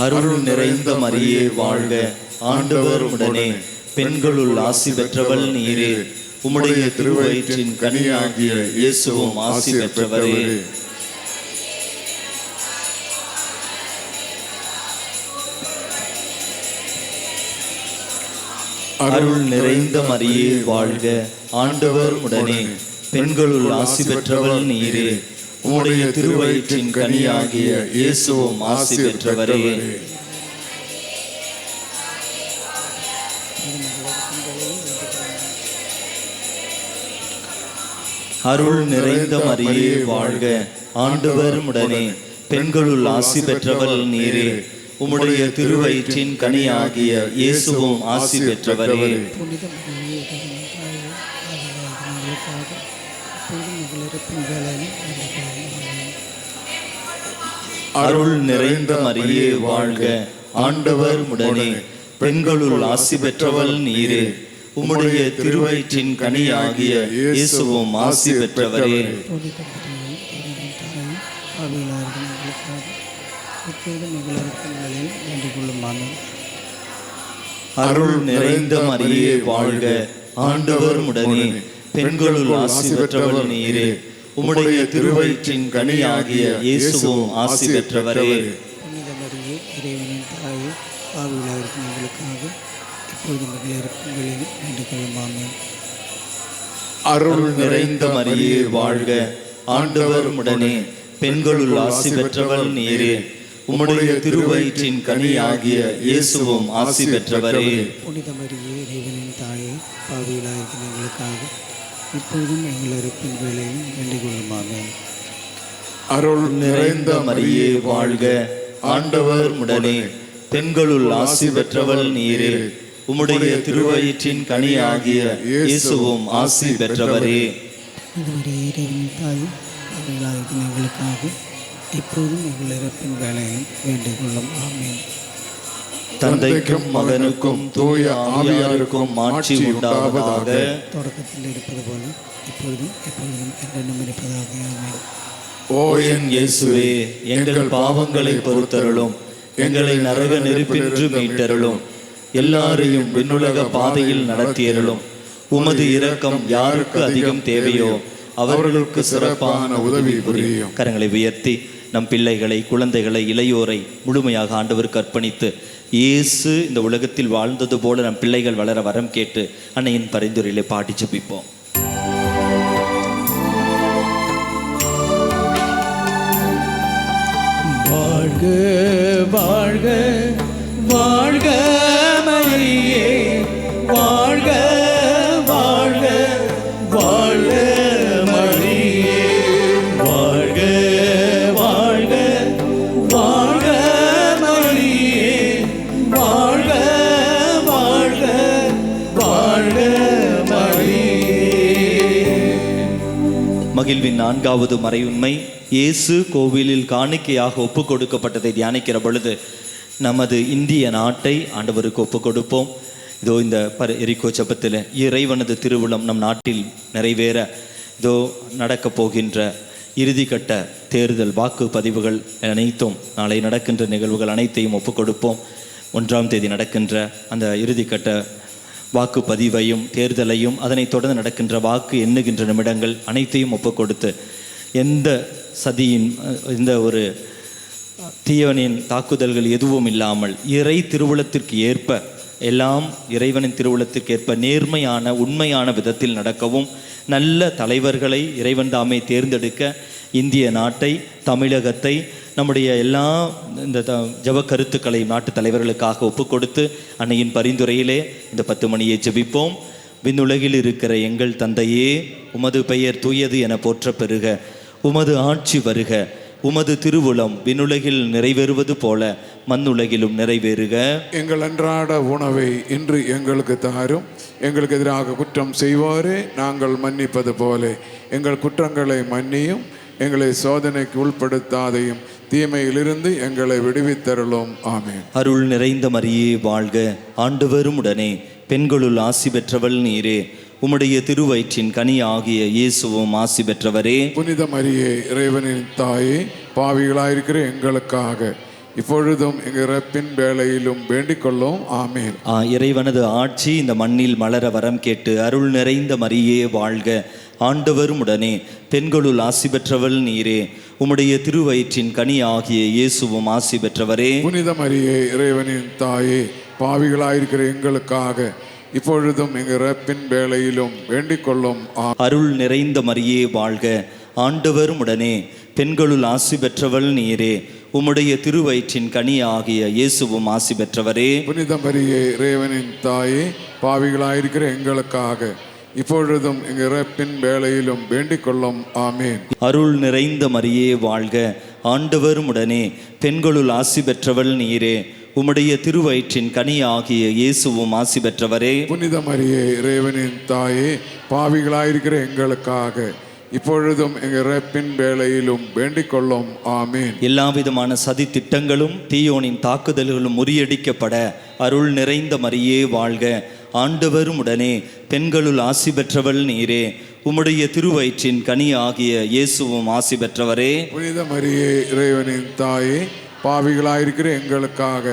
அருள் நிறைந்த மரியே வாழ்க, ஆண்டவர் உடனே, பெண்களுள் ஆசி பெற்றவள் நீரே, உம்முடைய திருவயிற்றின் கனியாகிய இயேசுவும் ஆசி பெற்றவரே. அருள் நிறைந்த மரியே வாழ்க, ஆண்டவர் உடனே, பெண்களுள் ஆசி பெற்றவள் நீரே, உம்முடைய திருவயிற்றின் கனியாகிய இயேசுவும் ஆசி பெற்றவரே. அருள் நிறைந்த மரியே வாழ்க, ஆண்டவர் உடனே, பெண்களுள் ஆசி பெற்றவள் நீரே, உம்முடைய திருவயிற்றின் கனியாகிய இயேசுவும் ஆசி பெற்றவரே. அருள் நிறைந்த மரியே வாழ்க, ஆண்டவர் உடனே, பெண்களுள் ஆசி பெற்றவள் நீரே, உம்முடைய திருவயிற்றின் கனியாகிய இயேசுவும் ஆசி பெற்றவரே. அருள் நிறைந்த மரியே வாழ்க, ஆண்டவர் உடனே, பெண்களுள் ஆசி பெற்றவள் நீரே, உம்முடைய திருவயிற்றின் கனியாகிய இயேசுவும் ஆசி பெற்றவரே. புனித மரியே, இறைவனின் தாயே, பாவிகளாக இருக்கும் எங்களுக்காக இப்பொழுது எங்கள் இறப்புகளில் வேண்டிக் கொள்ளும். ஆமென். அருள் நிறைந்த மரியே வாழ்க, ஆண்டவர் உடனே, பெண்களுள் ஆசி பெற்றவள் நீரே. உம்முடைய திருவயிற்றின் கனியாகிய இயேசுவும் ஆசி பெற்றவரே. புனித மரியே, இறைவனின் தாயே, பாவிகளாக இருக்கும் எங்களுக்காக இப்பொழுதும் எங்கள் இறப்பின் வேளையிலும் வேண்டிக் கொள்ளும். ஆமென். அருள் நிறைந்த மரியே வாழ்க, ஆண்டவர் உடனே, பெண்களுள் ஆசி பெற்றவள் நீரே. உம்முடைய திருவயிற்றின் கனியாகிய இயேசுவும் ஆசி பெற்றவரே. புனித மரியே, இறைவனின் தாயே, பாவிகளாக இருக்கும் எங்களுக்காக இப்பொழுதும் எங்கள் இறப்பின் வேளையிலும் வேண்டிக் கொள்ளும். ஆமென். தந்தைக்கும் மகனுக்கும் தூய ஆவியாருக்கும் மாட்சி உண்டாவதாக. தொடக்கத்தில் இருப்பது போல இப்பொழுதும் எப்பொழுதும் என்றென்றும் இருப்பதாக. ஆமென். ஓ என் இயேசுவே, எங்கள் பாவங்களை பொறுத்தருளும், எங்களை நரக நெருப்பினின்று மீட்டருளும், எல்லாரையும் விண்ணுலக பாதையில் நடத்தியருளும். உமது இரக்கம் யாருக்கு அதிகம் தேவையோ அவர்களுக்கு சிறப்பான உதவி புரியும். கரங்களை உயர்த்தி நம் பிள்ளைகளை, குழந்தைகளை, இளையோரை முழுமையாக ஆண்டவருக்கு அர்ப்பணித்து, இயேசு இந்த உலகத்தில் வாழ்ந்தது போல நம் பிள்ளைகள் வளர வரம் கேட்டு அன்னையின் பரிந்துரையிலே பாடி ஜெபிப்போம். வாழ்க வாழ்க வாழ்க மரியே, வாழ்க வாழ்க வாழ்க மரியே, வாழ்க வாழ்க வாழ்க மரியே, வாழ்க வாழ்க வாழ்க மரியே. மகிழ்வின் நான்காவது மறையுண்மை, இயேசு கோவிலில் காணிக்கையாக ஒப்பு கொடுக்கப்பட்டதை தியானிக்கிற பொழுது நமது இந்திய நாட்டை ஆண்டவருக்கு ஒப்பு கொடுப்போம். இதோ இந்த எரிகோ ஜெபத்தில் இறைவனது திருவுளம் நம் நாட்டில் நிறைவேற இதோ நடக்கப் போகின்ற இறுதிக்கட்ட தேர்தல் வாக்குப்பதிவுகள் அனைத்தும், நாளை நடக்கின்ற நிகழ்வுகள் அனைத்தையும் ஒப்பு கொடுப்போம். 1ஆம் தேதி நடக்கின்ற அந்த இறுதிக்கட்ட வாக்குப்பதிவையும் தேர்தலையும் அதனைத் தொடர்ந்து நடக்கின்ற வாக்கு எண்ணுகின்ற நிமிடங்கள் அனைத்தையும் ஒப்பு கொடுத்து, எந்த சதியின் இந்த ஒரு தீயவனின் தாக்குதல்கள் எதுவும் இல்லாமல் இறை திருவுளத்திற்கு ஏற்ப, எல்லாம் இறைவனின் திருவுளத்திற்கு ஏற்ப நேர்மையான உண்மையான விதத்தில் நடக்கவும், நல்ல தலைவர்களை இறைவன் தாமே தேர்ந்தெடுக்க இந்திய நாட்டை, தமிழகத்தை, நம்முடைய எல்லா இந்த ஜப கருத்துக்களை நாட்டு தலைவர்களுக்காக ஒப்பு கொடுத்து அன்னையின் பரிந்துரையிலே இந்த 10 மணியை ஜெபிப்போம். விண்ணுலகில் இருக்கிற எங்கள் தந்தையே, உமது பெயர் தூயது என போற்ற பெறுக, உமது ஆட்சி வருக, உமது திருவுளம் விண்ணுலகில் நிறைவேறுவது போல மண்ணுலகிலும் நிறைவேறுக. எங்கள் அன்றாட உணவை இன்று எங்களுக்கு தாரும். எங்களுக்கு எதிராக குற்றம் செய்வோரே நாங்கள் மன்னிப்பது போல எங்கள் குற்றங்களை மன்னியும். எங்களை சோதனைக்கு உட்படுத்தாதையும் தீமையிலிருந்து எங்களை விடுவித்தருளும். ஆமென். அருள் நிறைந்த மரியே வாழ்க, ஆண்டவரும் உடனே, பெண்களுள் ஆசி பெற்றவள் நீரே. உம்முடைய திருவயிற்றின் கனி ஆகிய இயேசுவும் ஆசி பெற்றவரே. புனித மரியே, இறைவனின் தாயே, பாவிகளாயிருக்கிற எங்களுக்காக இப்பொழுதும் எங்கள் இறப்பின் வேளையிலும் வேண்டிக் கொள்ளும். ஆமென். இறைவனது ஆட்சி இந்த மண்ணில் மலர வரம் கேட்டு, அருள் நிறைந்த மரியே வாழ்க, ஆண்டவரும் உடனே, பெண்களுள் ஆசி பெற்றவள் நீரே. உம்முடைய திருவயிற்றின் கனி ஆகிய இயேசுவும் ஆசி பெற்றவரே. புனித மரியே, இறைவனின் தாயே, பாவிகளாயிருக்கிற எங்களுக்காக இப்பொழுதும் எங்கள் இறப்பின் வேளையிலும் வேண்டிக் கொள்ளும். அருள் நிறைந்த மரியே வாழ்க, ஆண்டவரும் உடனே, பெண்களுள் ஆசி பெற்றவள் நீரே. உம்முடைய திருவயிற்றின் கனி ஆகிய இயேசுவும் ஆசி பெற்றவரே. புனித மரியே, இறைவனின் தாயே, பாவிகளாயிருக்கிற எங்களுக்காக இப்பொழுதும் எங்கள் இறப்பின் வேளையிலும் வேண்டிக் கொள்ளும். ஆமென். அருள் நிறைந்த மரியே வாழ்க, ஆண்டவரும் உடனே, பெண்களுள் ஆசி பெற்றவள் நீரே. உம்முடைய திருவயிற்றின் கனி ஆகிய இயேசுவும் ஆசி பெற்றவரே. புனித மரியே, இறைவனின் தாயே, பாவிகளாயிருக்கிற எங்களுக்காக இப்பொழுதும் எங்கள் இறப்பின் வேளையிலும் வேண்டிக் கொள்ளும். ஆமென். எல்லா விதமான சதி திட்டங்களும் தீயோனின் தாக்குதல்களும் முறியடிக்கப்பட அருள் நிறைந்த மரியே வாழ்க, ஆண்டவரும் உடனே, பெண்களுள் ஆசி பெற்றவள் நீரே. உம்முடைய திருவயிற்றின் கனி ஆகிய இயேசுவும் ஆசி பெற்றவரே. புனித மரியே, இறைவனின் தாயே, பாவிகளாயிருக்கிற எங்களுக்காக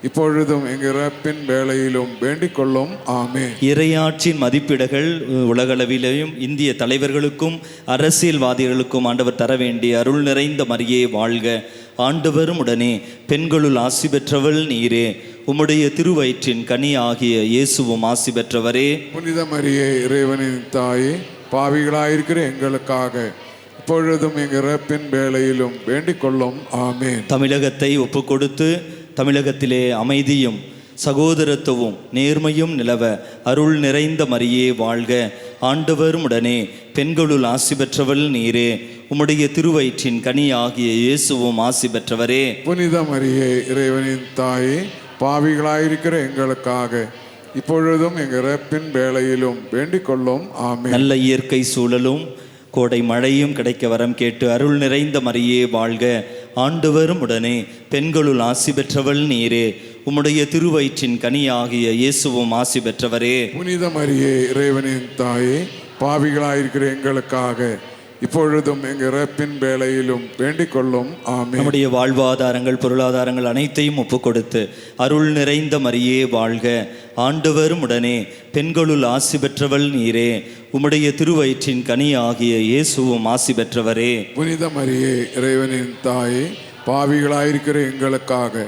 இப்பொழுதும் எங்கள் இறப்பின் வேளையிலும் வேண்டிக் கொள்ளும். ஆமென். இறையாட்சியின் மதிப்பீடுகள் உலகளவிலேயும் இந்திய தலைவர்களுக்கும் அரசியல்வாதிகளுக்கும் ஆண்டவர் தர வேண்டிய அருள் நிறைந்த மரியே வாழ்க. ஆண்டவரும் உடனே பெண்களுள் ஆசி பெற்றவள் நீரே. உம்முடைய திருவயிற்றின் கனி ஆகிய இயேசுவும் ஆசி பெற்றவரே. புனித மரியே, இறைவனின் தாயே, பாவிகளாயிருக்கிற எங்களுக்காக இப்பொழுதும் எங்கள் இறப்பின் வேளையிலும் வேண்டிக் கொள்ளும். ஆமென். தமிழகத்தை ஒப்புக்கொடுத்து தமிழகத்திலே அமைதியும் சகோதரத்துவம் நேர்மையும் நிலவ அருள் நிறைந்த மரியே வாழ்க. ஆண்டவரும் உடனே பெண்களுள் ஆசி பெற்றவள் நீரே. உம்முடைய திருவயிற்றின் கனி ஆகிய இயேசுவும் ஆசி பெற்றவரே. புனித மரியே, இறைவனின் தாயே, பாவிகளாயிருக்கிற எங்களுக்காக இப்பொழுதும் எங்கள் இறப்பின் வேளையிலும் வேண்டிக் கொள்ளும். ஆமென். நல்ல இயற்கை சூழலும் கோடை மழையும் கிடைக்க வரம் கேட்டு அருள் நிறைந்த மரியே வாழ்க. ஆண்டவரும் உடனே பெண்களுள் ஆசி பெற்றவள் நீரே. உம்முடைய திருவயிற்றின் கனி ஆகிய இயேசுவும் ஆசி பெற்றவரே. புனித மரியே, இறைவனின் தாயே, பாவிகளாயிருக்கிற எங்களுக்காக இப்பொழுதும் எங்கள் இறப்பின் வேளையிலும் வேண்டிக் கொள்ளும். ஆமென். நம்முடைய வாழ்வாதாரங்கள் பொருளாதாரங்கள் அனைத்தையும் ஒப்புக்கொடுத்து அருள் நிறைந்த மரியே வாழ்க. ஆண்டவரும் உடனே பெண்களுள் ஆசி பெற்றவள் நீரே. உம்முடைய திருவயிற்றின் கனி ஆகிய இயேசுவும் ஆசி பெற்றவரே. புனித மரியே, இறைவனின் தாயே, பாவிகளாயிருக்கிற எங்களுக்காக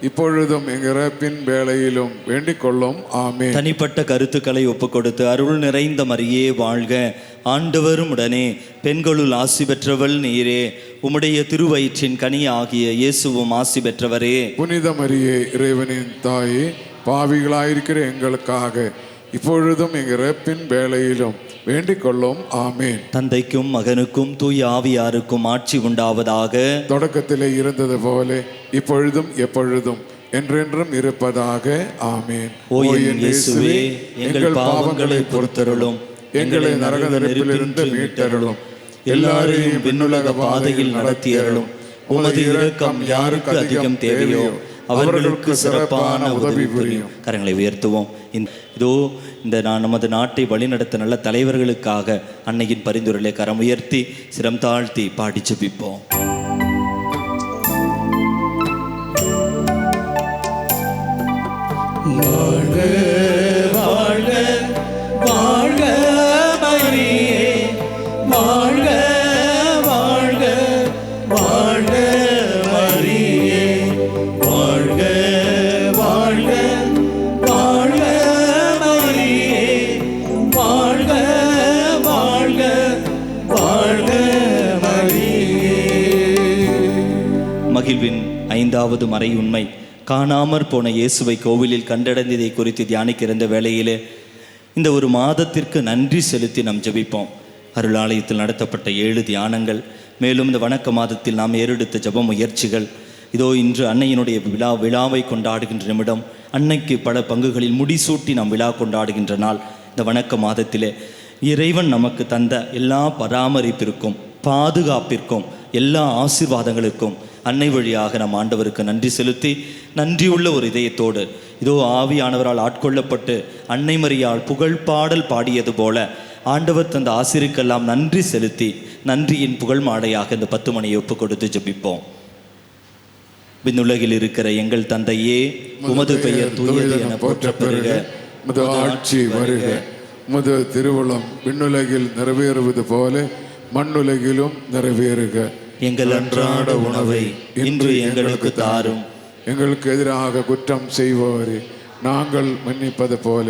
இப்பொழுதும் எங்கள் இறப்பின் வேளையிலும் வேண்டிக் கொள்ளும். ஆமென். தனிப்பட்ட கருத்துக்களை ஒப்புக்கொடுத்து அருள் நிறைந்த மரியே வாழ்க. ஆண்டவரும் உடனே பெண்களுள் ஆசி பெற்றவள் நீரே. உம்முடைய திருவயிற்றின் கனி ஆகிய இயேசுவும் ஆசி பெற்றவரே. புனித மரியே, இறைவனின் தாயே, பாவிகளாயிருக்கிற எங்களுக்காக இப்பொழுதும் எங்கள் இறப்பின் வேளையிலும் வேண்டிக் கொள்ளும். ஆமென். தந்தைக்கும் மகனுக்கும் தூய ஆவியாருக்கும் ஆட்சி உண்டாவதாக. தொடக்கத்திலே இருந்தது போல இப்பொழுதும் எப்பொழுதும் என்றென்றும் இருப்பதாக. ஆமென். ஓ என் இயேசுவே, எங்கள் பாவங்களை பொறுத்தருளும், எங்களை நரக நெருப்பிலிருந்து மீட்டருளும், எல்லாரையும் விண்ணுலக பாதையில் நடத்தியருளும். உமது இரக்கம் யாருக்கு அதிகம் தேவையோ அவர்களுக்கு சிறப்பான உதவி புரியும். கரங்களை உயர்த்துவோம். இதோ இந்த நமது நாட்டை வழிநடத்த நல்ல தலைவர்களுக்காக அன்னையின் பரிந்துரைகளை கரம் உயர்த்தி சிரம் தாழ்த்தி பாடி ஜெபிப்போம். வாழ்க வாழ்க வாழ்க மரியே, வாழ்க வாழ்க வாழ்க மரியே, வாழ்க வாழ்க வாழ்க மரியே, வாழ்க வாழ்க வாழ்க மரியே. மகிழ்வின் ஐந்தாவது மறை உண்மை. காணாமற் போன இயேசுவை கோவிலில் கண்டடைந்ததை குறித்து தியானிக்கிற இந்த வேளையிலே இந்த ஒரு மாதத்திற்கு நன்றி செலுத்தி நாம் ஜெபிப்போம். அருளாலயத்தில் நடத்தப்பட்ட 7 தியானங்கள், மேலும் இந்த வணக்க மாதத்தில் நாம் ஏறெடுத்த ஜெப முயற்சிகள், இதோ இன்று அன்னையினுடைய விழாவை கொண்டாடுகின்ற நிமிடம், அன்னைக்கு பல பங்குகளில் முடிசூட்டி நாம் விழா கொண்டாடுகின்ற நாள். இந்த வணக்க மாதத்திலே இறைவன் நமக்கு தந்த எல்லா பராமரிப்பிற்கும் பாதுகாப்பிற்கும் எல்லா ஆசீர்வாதங்களுக்கும் அன்னை வழியாக நம் ஆண்டவருக்கு நன்றி செலுத்தி நன்றியுள்ள ஒரு இதயத்தோடு இதோ ஆவியானவரால் ஆட்கொள்ளப்பட்டு அன்னை மரியாள் புகழ் பாடல் பாடியது போல ஆண்டவர் தந்த ஆசிரியருக்கெல்லாம் நன்றி செலுத்தி நன்றியின் புகழ் மாடையாக இந்த 10 மணியை ஒப்பு கொடுத்து ஜெபிப்போம். விண்ணுலகில் இருக்கிற எங்கள் தந்தையே, உமது பெயர் தூயது என போற்ற பெறுக, உமது ஆட்சி வருக, உமது திருவுளம் விண்ணுலகில் நிறைவேறுவது போல மண்ணுலகிலும் நிறைவேறுக. எங்கள் அன்றாட உணவை இன்று எங்களுக்கு தாரும். எங்களுக்கு எதிராக குற்றம் செய்வோரே நாங்கள் மன்னிப்பது போல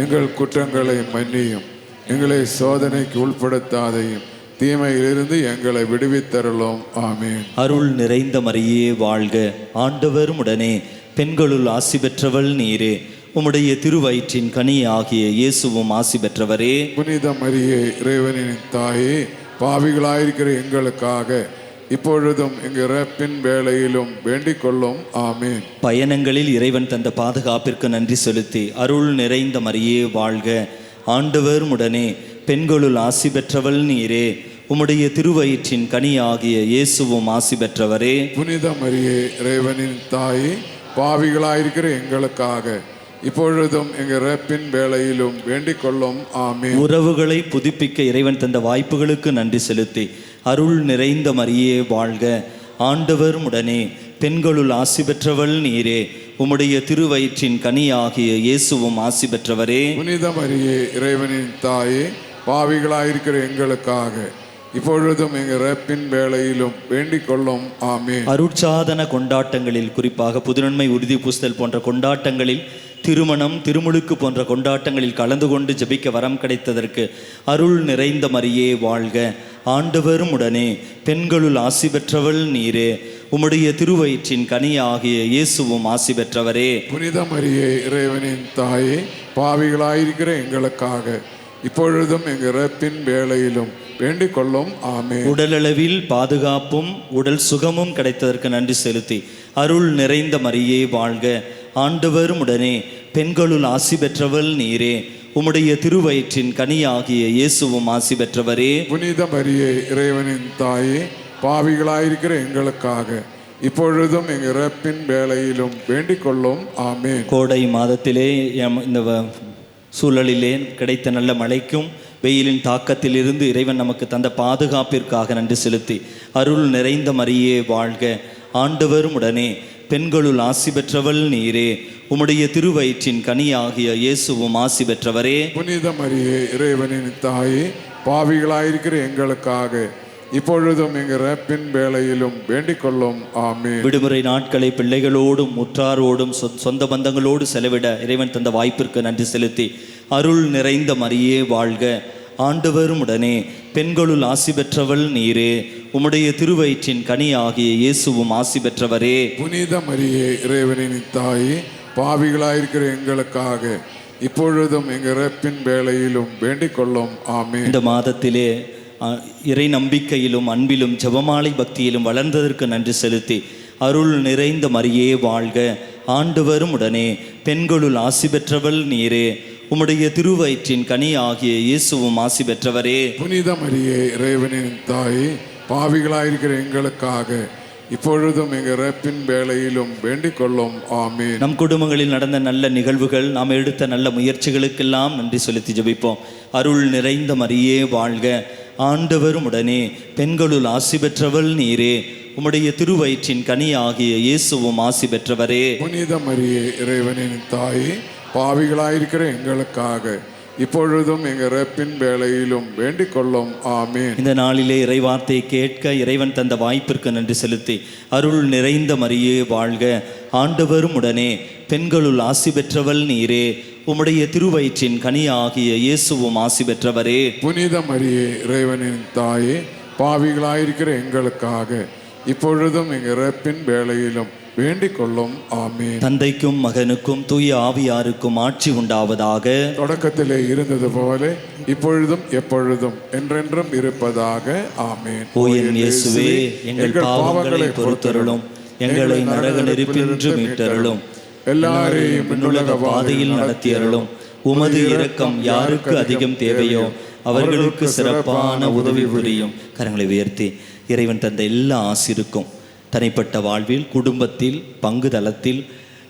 எங்கள் குற்றங்களை மன்னியும். எங்களை சோதனைக்கு உட்படுத்தாதையும், தீமையிலிருந்து எங்களை விடுவித்தருளும். ஆமென். அருள் நிறைந்த மரியே வாழ்க. ஆண்டவரும் உடனே பெண்களுள் ஆசி பெற்றவள் நீரே. உம்முடைய திருவயிற்றின் கனி ஆகிய இயேசுவும் ஆசி பெற்றவரே. புனித மரியே, இறைவனின் தாயே, பாவிகளாயிருக்கிற எங்களுக்காக இப்பொழுதும் எங்கள் இறப்பின் வேளையிலும் வேண்டிக் கொள்ளும். ஆமென். பயணங்களில் இறைவன் தந்த பாதுகாப்பிற்கு நன்றி செலுத்தி அருள் நிறைந்த மரியே வாழ்க. ஆண்டவர் உடனே பெண்களுள் ஆசி பெற்றவள் நீரே. உம்முடைய திருவயிற்றின் கனி ஆகிய இயேசுவும் ஆசி பெற்றவரே. புனித மரியே, இறைவனின் தாயே, பாவிகளாயிருக்கிற எங்களுக்காக இப்பொழுதும் எங்கள் இறப்பின் வேளையிலும் வேண்டிக் கொள்ளும். ஆமென். உறவுகளை புதுப்பிக்க இறைவன் தந்த வாய்ப்புகளுக்கு நன்றி செலுத்தி அருள் நிறைந்த மரியே வாழ்க. ஆண்டவர் உடனே பெண்களுள் ஆசி பெற்றவள் நீரே. உம்முடைய திருவயிற்றின் கனியாகிய இயேசுவும் ஆசி பெற்றவரே. புனித மரியே, இறைவனின் தாயே, பாவிகளாயிருக்கிற எங்களுக்காக இப்பொழுதும் எங்கள் இறப்பின் வேளையிலும் வேண்டிக் கொள்ளும். ஆமென். அருட்சாதன கொண்டாட்டங்களில், குறிப்பாக புதுநன்மை உறுதி பூசுதல் போன்ற கொண்டாட்டங்களில், திருமணம், திருமுழுக்கு போன்ற கொண்டாட்டங்களில் கலந்து கொண்டு ஜெபிக்க வரம் கிடைத்ததற்கு அருள் நிறைந்த மரியே வாழ்க. ஆண்டவரும் உடனே பெண்களுள் ஆசி பெற்றவள் நீரே. உம்முடைய திருவயிற்றின் கனியாகிய இயேசுவும் ஆசி பெற்றவரே. புனித மரியே, இறைவனின் தாயே, பாவிகளாயிருக்கிற எங்களுக்காக இப்பொழுதும் எங்கள் இறப்பின் வேளையிலும் வேண்டிக் கொள்ளும். ஆமென். உடலளவில் பாதுகாப்பும் உடல் சுகமும் கிடைத்ததற்கு நன்றி செலுத்தி அருள் நிறைந்த மரியே வாழ்க. ஆண்டவரும் உடனே பெண்களுள் ஆசி பெற்றவள் நீரே. உம்முடைய திருவயிற்றின் கனியாகிய இயேசுவும் ஆசி பெற்றவரே. புனித மரியே, இறைவனின் தாயே, பாவிகளாயிருக்கிற எங்களுக்காக இப்பொழுதும் எங்கள் இறப்பின் வேளையிலும் வேண்டிக் கொள்ளும். ஆமென். கோடை மாதத்திலே இந்த சூழலிலே கிடைத்த நல்ல மழைக்கும் வெயிலின் தாக்கத்திலிருந்து இறைவன் நமக்கு தந்த பாதுகாப்பிற்காக நன்றி செலுத்தி அருள் நிறைந்த மரியே வாழ்க. ஆண்டவரும் உடனே பெண்களுள் ஆசி பெற்றவள் நீரே. உம்முடைய திருவயிற்றின் கனியாகிய இயேசுவும் ஆசி பெற்றவரே. புனித மரியே, இறைவனின் தாயே, பாவிகளாயிருக்கிற எங்களுக்காக இப்பொழுதும் எங்கள் இறப்பின் வேளையிலும் வேண்டிக் கொள்ளும். ஆமென். விடுமுறை நாட்களை பிள்ளைகளோடும் உற்றாரோடும் சொந்த பந்தங்களோடு செலவிட இறைவன் தந்த வாய்ப்பிற்கு நன்றி செலுத்தி அருள் நிறைந்த மரியே வாழ்க. ஆண்டவரும் உடனே பெண்களுள் ஆசி பெற்றவள் நீரே. உம்முடைய திருவயிற்றின் கனியாகிய இயேசுவும் ஆசி பெற்றவரே. புனித மரியே, இறைவனின் தாயே, பாவிகளாயிருக்கிற எங்களுக்காக இப்பொழுதும் எங்கள் இறப்பின் வேளையிலும் வேண்டிக் கொள்ளும். ஆமென். இந்த மாதத்திலே இறை நம்பிக்கையிலும் அன்பிலும் ஜெபமாலை பக்தியிலும் வளர்ந்ததற்கு நன்றி செலுத்தி அருள் நிறைந்த மரியே வாழ்க. ஆண்டவரும் உடனே பெண்களுள் ஆசி பெற்றவள் நீரே. உம்முடைய திருவயிற்றின் கனி ஆகிய இயேசுவும் ஆசி பெற்றவரே. புனித மரியே, இறைவனின் தாயே, பாவிகளாயிருக்கிற எங்களுக்காக இப்பொழுதும் எங்கள் இறப்பின் வேளையிலும் வேண்டிக் கொள்ளும். ஆமென். நம் குடும்பங்களில் நடந்த நல்ல நிகழ்வுகள், நாம் எடுத்த நல்ல முயற்சிகளுக்கெல்லாம் நன்றி செலுத்தி ஜெபிப்போம். அருள் நிறைந்த மரியே வாழ்க. ஆண்டவரும் உடனே பெண்களுள் ஆசி பெற்றவள் நீரே. உம்முடைய திருவயிற்றின் கனி ஆகிய இயேசுவும் ஆசி பெற்றவரே. புனித மரியே, இறைவனின் தாயே, பாவிகளாயிருக்கிற எங்களுக்காக இப்பொழுதும் எங்கள் இறப்பின் வேளையிலும் வேண்டிக் கொள்ளும். ஆமென். இந்த நாளிலே இறைவார்த்தை கேட்க இறைவன் தந்த வாய்ப்பிற்கு நன்றி செலுத்தி அருள் நிறைந்த மரியே வாழ்க. ஆண்டவரும் உடனே பெண்களுள் ஆசி பெற்றவள் நீரே. உம்முடைய திருவயிற்றின் கனி ஆகிய இயேசுவும் ஆசி பெற்றவரே. புனித மரியே, இறைவனின் தாயே, பாவிகளாயிருக்கிற எங்களுக்காக இப்பொழுதும் எங்கள் இறப்பின் வேளையிலும் வேண்டிக் கொள்ளும். ஆமென். தந்தைக்கும் மகனுக்கும் தூய ஆவியாருக்கும் ஆட்சி உண்டாவதாக. தொடக்கத்திலே இருந்தது போல இப்பொழுதும் எப்பொழுதும் என்றென்றும் இருப்பதாக. ஆமென். ஓ என் இயேசுவே, எங்கள் பாவங்களை பொறுத்தருளும், எங்களை நரக நெருப்பினின்று மீட்டருளும், எல்லாரையும் விண்ணுலக பாதையில் நடத்தியருளும். உமது இரக்கம் யாருக்கு அதிகம் தேவையோ அவர்களுக்கு சிறப்பான உதவி புரியும். கரங்களை உயர்த்தி இறைவன் தந்த எல்லா ஆசிருக்கும் தனிப்பட்ட வாழ்வில், குடும்பத்தில், பங்கு தளத்தில்,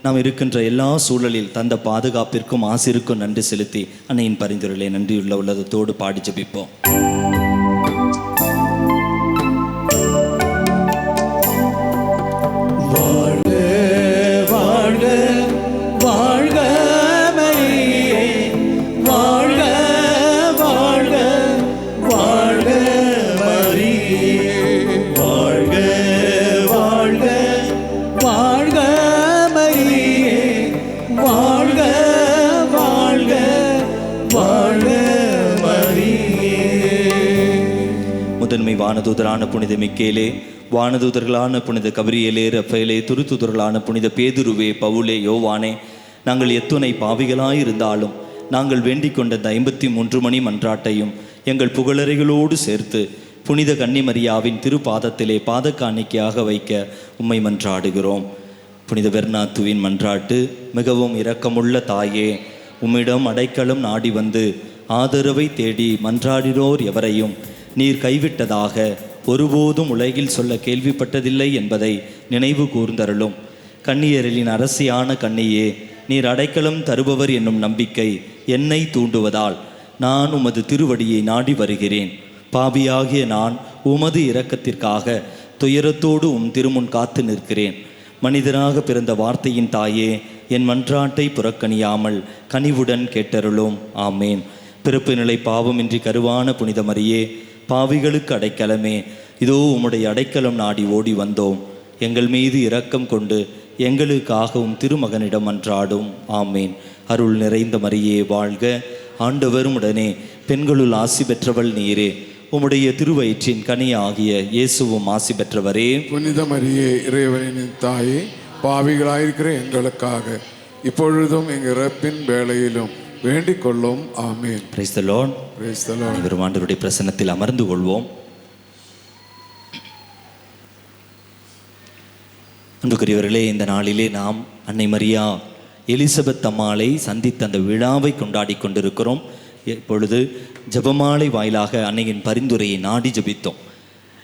நாம் இருக்கின்ற எல்லா சூழலில் தந்த பாதுகாப்பிற்கும் ஆசிருக்கும் நன்றி செலுத்தி அன்னையின் பரிந்துரைகளை நன்றியுள்ள உள்ளதோடு பாடி ஜெபிப்போம். முதன்மை வானதூதரான புனித மிக்கேலே, வானதூதர்களான புனித கபிரியேலே, ரஃபேலே, துருத்துதர்களான புனித பேதுருவே, பவுலே, யோவானே, நாங்கள் எத்துணை பாவிகளாயிருந்தாலும் நாங்கள் வேண்டிக் கொண்ட 53 மணி மன்றாட்டையும் எங்கள் புகழறைகளோடு சேர்த்து புனித கன்னிமரியாவின் திருப்பாதத்திலே பாதக்காணிக்கையாக வைக்க உம்மை மன்றாடுகிறோம். புனித பெர்னாத்துவின் மன்றாட்டு: மிகவும் இரக்கமுள்ள தாயே, உம்மிடம் அடைக்கலம் நாடி வந்து ஆதரவை தேடி மன்றாடினோர் எவரையும் நீர் கைவிட்டதாக ஒருபோதும் உலகில் சொல்ல கேள்விப்பட்டதில்லை என்பதை நினைவு கூர்ந்தருளும். கன்னியரின் அரசியான கன்னியே, நீர் அடைக்கலம் தருபவர் என்னும் நம்பிக்கை என்னை தூண்டுவதால் நான் உமது திருவடியை நாடி வருகிறேன். பாவியாகிய நான் உமது இரக்கத்திற்காக துயரத்தோடு திருமுன் காத்து நிற்கிறேன். மனிதராக பிறந்த வார்த்தையின் தாயே, என் மன்றாட்டை புறக்கணியாமல் கனிவுடன் கேட்டருளும். ஆமேன். பிறப்பு நிலை பாவமின்றி கருவான புனித மரியே, பாவிகளுக்கு அடைக்கலமே, இதோ உம்முடைய அடைக்கலம் நாடி ஓடி வந்தோம். எங்கள் மீது இரக்கம் கொண்டு எங்களுக்காகவும் திருமகனிடம் மன்றாடும். ஆமேன். அருள் நிறைந்த மரியே வாழ்க, ஆண்டவரும் உடனே பெண்களுள் ஆசி பெற்றவள் நீரே, உம்முடைய திருவயிற்றின் கனி ஆகிய இயேசுவும் ஆசி பெற்றவரே. புனித மரியே, இறைவனின் தாயே, பாவிகளாயிருக்கிற எங்களுக்காக இப்பொழுதும் எங்கள் இறப்பின் வேளையிலும் வேண்டிக் கொள்ளும். ஆமேன். Praise the lord. Praise the lord. அனைவரும் ஆண்டவருடைய பிரசன்னத்தில் அமர்ந்து கொள்வோம். அன்புக்குரியவர்களே, இந்த நாளிலே நாம் அன்னை மரியா எலிசபெத் அம்மாளை சந்தித்த அந்த விழாவை கொண்டாடி கொண்டிருக்கிறோம். இப்பொழுது ஜெபமாலை வாயிலாக அன்னையின் பரிந்துரையை நாடி ஜெபித்தோம்.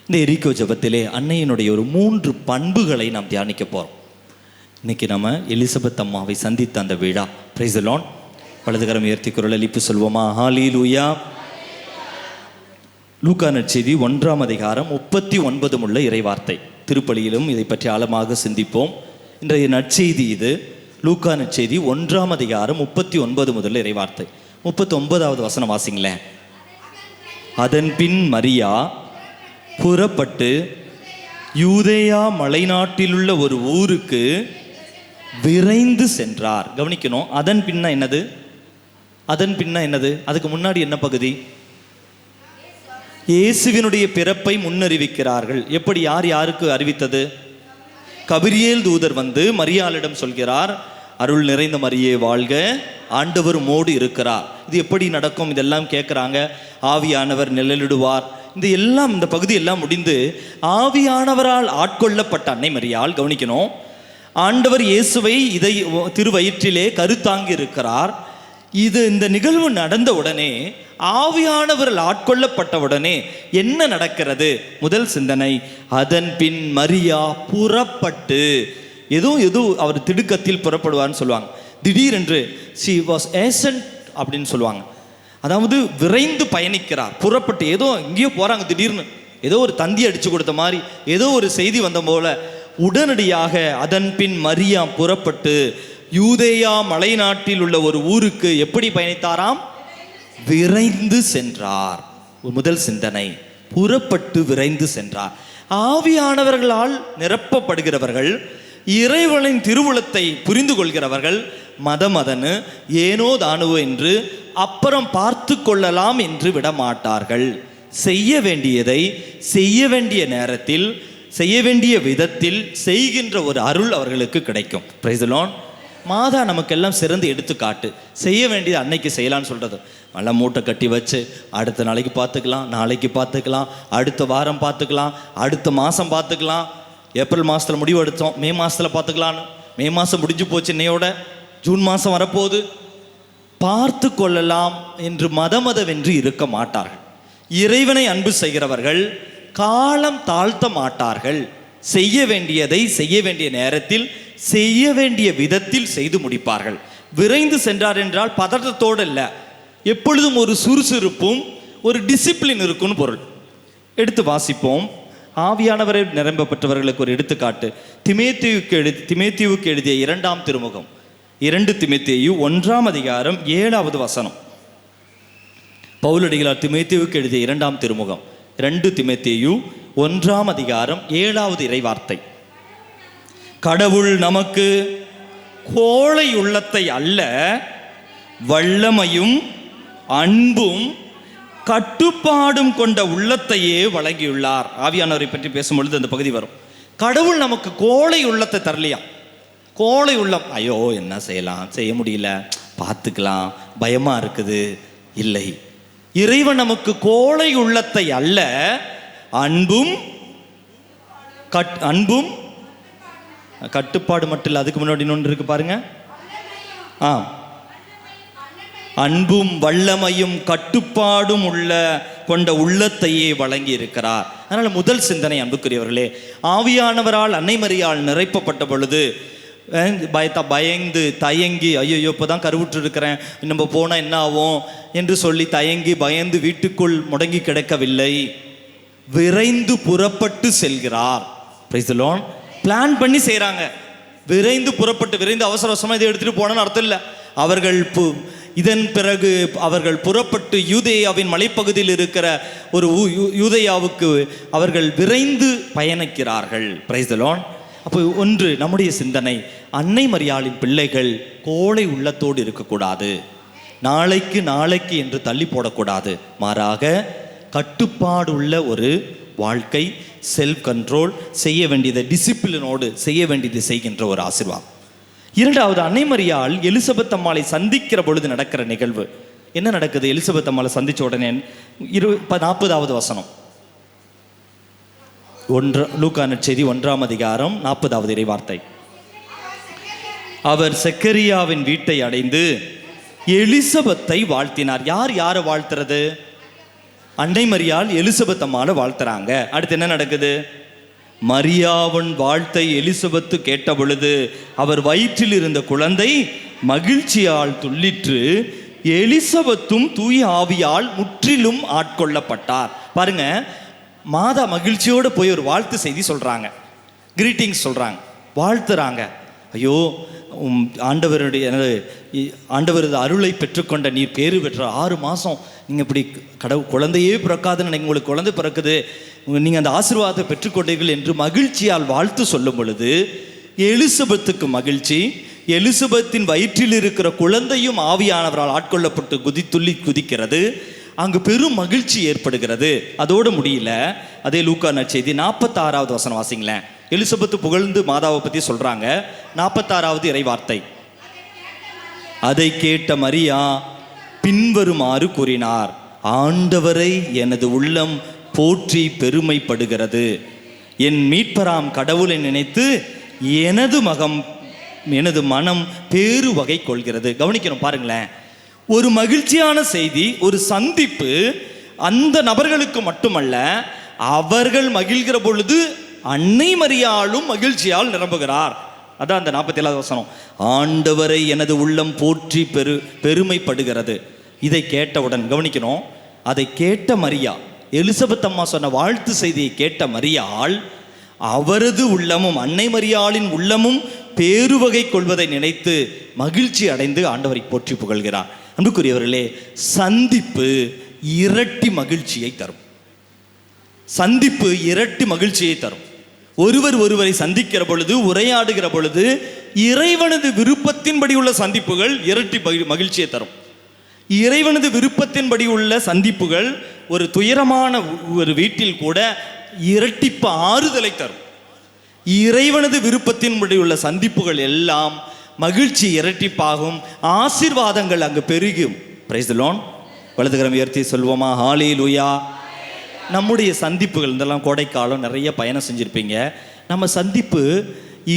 இந்த எரிக்கோ ஜெபத்திலே அன்னையினுடைய ஒரு 3 பண்புகளை நாம் தியானிக்க போகிறோம். இன்னைக்கு நம்ம எலிசபெத் அம்மாவை சந்தித்த அந்த விழா. Price the Lord. வலதுகரம் உயர்த்தி குரல் அளிப்பு சொல்வோமா? ஹல்லேலூயா. லூக்கா நற்செய்தி 1ஆம் அதிகாரம் 39 உள்ள இறைவார்த்தை. திருப்பலியிலும் இதை பற்றி ஆழமாக சிந்திப்போம். இன்றைய நற்செய்தி இது. லூக்கா நற்செய்தி 1ஆம் அதிகாரம் 39 முதல் இறைவார்த்தை. 39வது வசனம் வாசிங்களேன். அதன் பின் மரியா புறப்பட்டு யூதேயா மலைநாட்டிலுள்ள ஒரு ஊருக்கு விரைந்து சென்றார். கவனிக்கணும். அதன் பின்ன என்னது? அதன் பின்ன என்னது? அதுக்கு முன்னாடி என்ன பகுதி? இயேசுவினுடைய பிறப்பை முன்னறிவிக்கிறார்கள். எப்படி? யார் யாருக்கு அறிவித்தது? கபிரியேல் தூதர் வந்து மரியாளிடம் சொல்கிறார், அருள் நிறைந்த மரியே வாழ்க, ஆண்டவர் உம்மோடு இருக்கிறார். இது எப்படி நடக்கும்? இதெல்லாம் கேட்குறாங்க. ஆவியானவர் நிழலிடுவார். இந்த பகுதி எல்லாம் முடிந்து ஆவியானவரால் ஆட்கொள்ளப்பட்ட அன்னை மரியாள், கவனிக்கணும், ஆண்டவர் இயேசுவை இதை திருவயிற்றிலே கருத்தாங்கி இருக்கிறார். இந்த நிகழ்வு நடந்த உடனே, ஆவியானவர்கள் ஆட்கொள்ளப்பட்ட உடனே என்ன நடக்கிறது? முதல் சிந்தனை, அதன் பின் மரியா புறப்பட்டு, ஏதோ அவர் திடுக்கத்தில் புறப்படுவார்னு சொல்லுவாங்க. திடீரென்று she was hastened அப்படின்னு சொல்லுவாங்க. அதாவது விரைந்து பயணிக்கிறார். புறப்பட்டு ஏதோ எங்கேயோ போறாங்க, திடீர்னு ஏதோ ஒரு தந்தி அடிச்சு கொடுத்த மாதிரி ஏதோ ஒரு செய்தி வந்த போல உடனடியாக அதன் பின் மரியா புறப்பட்டு யூதேயா மலைநாட்டில் உள்ள ஒரு ஊருக்கு எப்படி பயணித்தாராம்? விரைந்து சென்றார். முதல் சிந்தனை, புறப்பட்டு விரைந்து சென்றார். ஆவியானவர்களால் நிரப்பப்படுகிறவர்கள், இறைவனின் திருவுளத்தை புரிந்து கொள்கிறவர்கள், மதமதனு ஏனோ தானுவோ என்று அப்புறம் பார்த்து கொள்ளலாம் என்று விடமாட்டார்கள். செய்ய வேண்டியதை செய்ய வேண்டிய நேரத்தில், செய்ய வேண்டிய விதத்தில் செய்கின்ற ஒரு அருள் அவர்களுக்கு கிடைக்கும். Price the Lord. மாதா நமக்கெல்லாம் சிறந்து எடுத்துக்காட்டு. செய்ய வேண்டியது அன்னைக்கு செய்யலான்னு சொல்கிறது. நல்லா மூட்டை கட்டி வச்சு அடுத்த நாளைக்கு பார்த்துக்கலாம், நாளைக்கு பார்த்துக்கலாம், அடுத்த வாரம் பார்த்துக்கலாம், அடுத்த மாதம் பார்த்துக்கலாம். ஏப்ரல் மாதத்தில் முடிவு எடுத்தோம், மே மாதத்தில் பார்த்துக்கலான்னு. மே மாதம் முடிஞ்சு போச்சு, இன்னையோட ஜூன் மாதம் வரப்போகுது. பார்த்து கொள்ளலாம் என்று மதமதவென்று இருக்க மாட்டார்கள். இறைவனை அன்பு செய்கிறவர்கள் காலம் தாழ்த்த மாட்டார்கள். செய்ய வேண்டியதை செய்ய வேண்டிய நேரத்தில், செய்ய வேண்டிய விதத்தில் செய்து முடிப்பார்கள். விரைந்து சென்றார் என்றால் பதட்டத்தோடு இல்லை, எப்பொழுதும் ஒரு சுறுசுறுப்பும் ஒரு டிசிப்ளின் இருக்குன்னு பொருள். எடுத்து வாசிப்போம். ஆவியானவரை நிரம்பப்பட்டவர்களுக்கு ஒரு எடுத்துக்காட்டு. திமேத்தியுவுக்கு எழுதிய 2ஆம் திருமுகம், 2 திமேத்தியு 1ஆம் அதிகாரம் 7வது வசனம். பவுலடிகளார் திமேத்தியுவுக்கு எழுதிய 2ஆம் திருமுகம், 2 திமேத்தியு 1ஆம் அதிகாரம் 7வது இறைவார்த்தை. கடவுள் நமக்கு கோழை உள்ளத்தை அல்ல, வல்லமையும் அன்பும் கட்டுப்பாடும் கொண்ட உள்ளத்தையே வழங்கியுள்ளார். ஆவியானவரை பற்றி பேசும்பொழுது அந்த பகுதி வரும். கடவுள் நமக்கு கோழை உள்ளத்தை தரலையா? கோழை உள்ளம், ஐயோ என்ன செய்யலாம், செய்ய முடியல, பார்த்துக்கலாம், பயமா இருக்குது, இல்லை. இறைவன் நமக்கு கோழை உள்ளத்தை அல்ல, அன்பும் கட்டுப்பாடு மட்டும் இல்லை, அதுக்கு முன்னாடி இன்னொன்று இருக்கு பாருங்க. அன்பும் வல்லமையும் கட்டுப்பாடும் கொண்ட உள்ளத்தையே வழங்கி இருக்கிறார். அதனால முதல் சிந்தனை, அன்புக்குரியவர்களே, ஆவியானவரால் அன்னை மரியாள் நிறைப்பப்பட்ட பொழுது பயந்து தயங்கி, ஐயோ இப்போதான் கருவுற்று இருக்கிறேன், நம்ம போனால் என்ன ஆகும் என்று சொல்லி தயங்கி பயந்து வீட்டுக்குள் முடங்கி கிடக்கவில்லை. விரைந்து புறப்பட்டு செல்கிறார். Price the Lord. பிளான் பண்ணி செய்கிறாங்க. விரைந்து புறப்பட்டு விரைந்து அவசர அவசரமாக இதை எடுத்துகிட்டு போனோன்னு அர்த்தம் இல்லை. அவர்கள் இதன் பிறகு அவர்கள் புறப்பட்டு யூதேயாவின் மலைப்பகுதியில் இருக்கிற ஒரு யூதேயாவுக்கு அவர்கள் விரைந்து பயணிக்கிறார்கள். Price the Lord. அப்போ ஒன்று, நம்முடைய சிந்தனை, அன்னை மரியாளின் பிள்ளைகள் கோழை உள்ளத்தோடு இருக்கக்கூடாது, நாளைக்கு என்று தள்ளி போடக்கூடாது. மாறாக கட்டுப்பாடுள்ள ஒரு வாழ்க்கை, செல்ஃப் கண்ட்ரோல், செய்ய வேண்டியதை டிசிப்ளினோடு செய்ய வேண்டியது செய்கின்ற ஒரு ஆசீர்வாதம். இரண்டாவது, அன்னை மரியாள் எலிசபெத் அம்மாளை சந்திக்கிற பொழுது நடக்கிற நிகழ்வு என்ன நடக்குது? எலிசபெத் அம்மாளை சந்திச்ச உடனே 40வது வசனம், லூக்கா நற்செய்தி 1ஆம் அதிகாரம் 40வது இறைவார்த்தை. அவர் செக்கரியாவின் வீட்டை அடைந்து எலிசபெத்தை வாழ்த்தினார். யாரை வாழ்த்துறது? அன்னை மரியாள் எலிசபெத் அம்மாவை வாழ்த்துறாங்க. அடுத்து என்ன நடக்குது? மரியாவின் வாழ்த்தை எலிசபெத்து கேட்ட பொழுது அவர் வயிற்றில் இருந்த குழந்தை மகிழ்ச்சியால் துள்ளிற்று, எலிசபெத்தும் தூய ஆவியால் முற்றிலும் ஆட்கொள்ளப்பட்டார். பாருங்க, மாதா மகிழ்ச்சியோடு போய் ஒரு வாழ்த்து செய்தி சொல்றாங்க, கிரீட்டிங்ஸ் சொல்றாங்க, வாழ்த்துறாங்க. ஐயோ, ஆண்டவரது அருளை பெற்றுக்கொண்ட நீர் பேறு பெற்ற 6 மாதம் நீங்கள் இப்படி குழந்தையே பிறக்காதுன்னு உங்களுக்கு குழந்தை பிறக்குது, நீங்கள் அந்த ஆசீர்வாதத்தை பெற்றுக்கொண்டீர்கள் என்று மகிழ்ச்சியால் வாழ்த்து சொல்லும் பொழுது எலிசபெத்துக்கு மகிழ்ச்சி, எலிசபெத்தின் வயிற்றில் இருக்கிற குழந்தையும் ஆவியானவரால் ஆட்கொள்ளப்பட்டு துள்ளி குதிக்கிறது. அங்கு பெரும் மகிழ்ச்சி ஏற்படுகிறது. அதோடு முடியல. அதே லூக்கா நற்செய்தி 46வது வசனம் வாசிங்களேன். எலிசபெத்து புகழ்ந்து மாதாவை பற்றி சொல்றாங்க. 46வது இறைவார்த்தை. அதை கேட்ட மரியா பின்வருமாறு கூறினார், ஆண்டவரை எனது உள்ளம் போற்றி பெருமைப்படுகிறது, என் மீட்பராம் கடவுளை நினைத்து எனது மனம் பேரு வகை கொள்கிறது. கவனிக்கணும், பாருங்களேன், ஒரு மகிழ்ச்சியான செய்தி, ஒரு சந்திப்பு அந்த நபர்களுக்கு மட்டுமல்ல, அவர்கள் மகிழ்கிற பொழுது அன்னை மரியாளும் மகிழ்ச்சியால் நிரம்புகிறார். அதான் அந்த 47வது வசனம், ஆண்டவரை எனது உள்ளம் போற்றி பெருமைப்படுகிறது. இதை கேட்டவுடன் கவனிக்கணும், அதை கேட்ட மரியா, எலிசபெத் அம்மா சொன்ன வாழ்த்து செய்தியை கேட்ட மரியாள் அவரது உள்ளமும் அன்னை மரியாளின் உள்ளமும் பேருவகை கொள்வதை நினைத்து மகிழ்ச்சி அடைந்து ஆண்டவரை போற்றி புகழ்கிறார். அன்புக்குரியவர்களே, சந்திப்பு இரட்டி மகிழ்ச்சியை தரும். சந்திப்பு இரட்டி மகிழ்ச்சியை தரும். ஒருவரை சந்திக்கிற பொழுது, உரையாடுகிற பொழுது, இறைவனது விருப்பத்தின்படி உள்ள சந்திப்புகள் இரட்டி மகிழ்ச்சியை தரும். இறைவனது விருப்பத்தின்படி உள்ள சந்திப்புகள் ஒரு துயரமான ஒரு வீட்டில் கூட இரட்டிப்பு ஆறுதலை தரும். இறைவனது விருப்பத்தின்படி உள்ள சந்திப்புகள் எல்லாம் மகிழ்ச்சி இரட்டிப்பாகும், ஆசீர்வாதங்கள் அங்கு பெருகும். Price the Lord. வலதுகரம் உயர்த்தி சொல்வோமா? ஹல்லேலூயா. நம்முடைய சந்திப்புகள், இதெல்லாம் கோடைக்காலம் நிறைய பயணம் செஞ்சுருப்பீங்க. நம்ம சந்திப்பு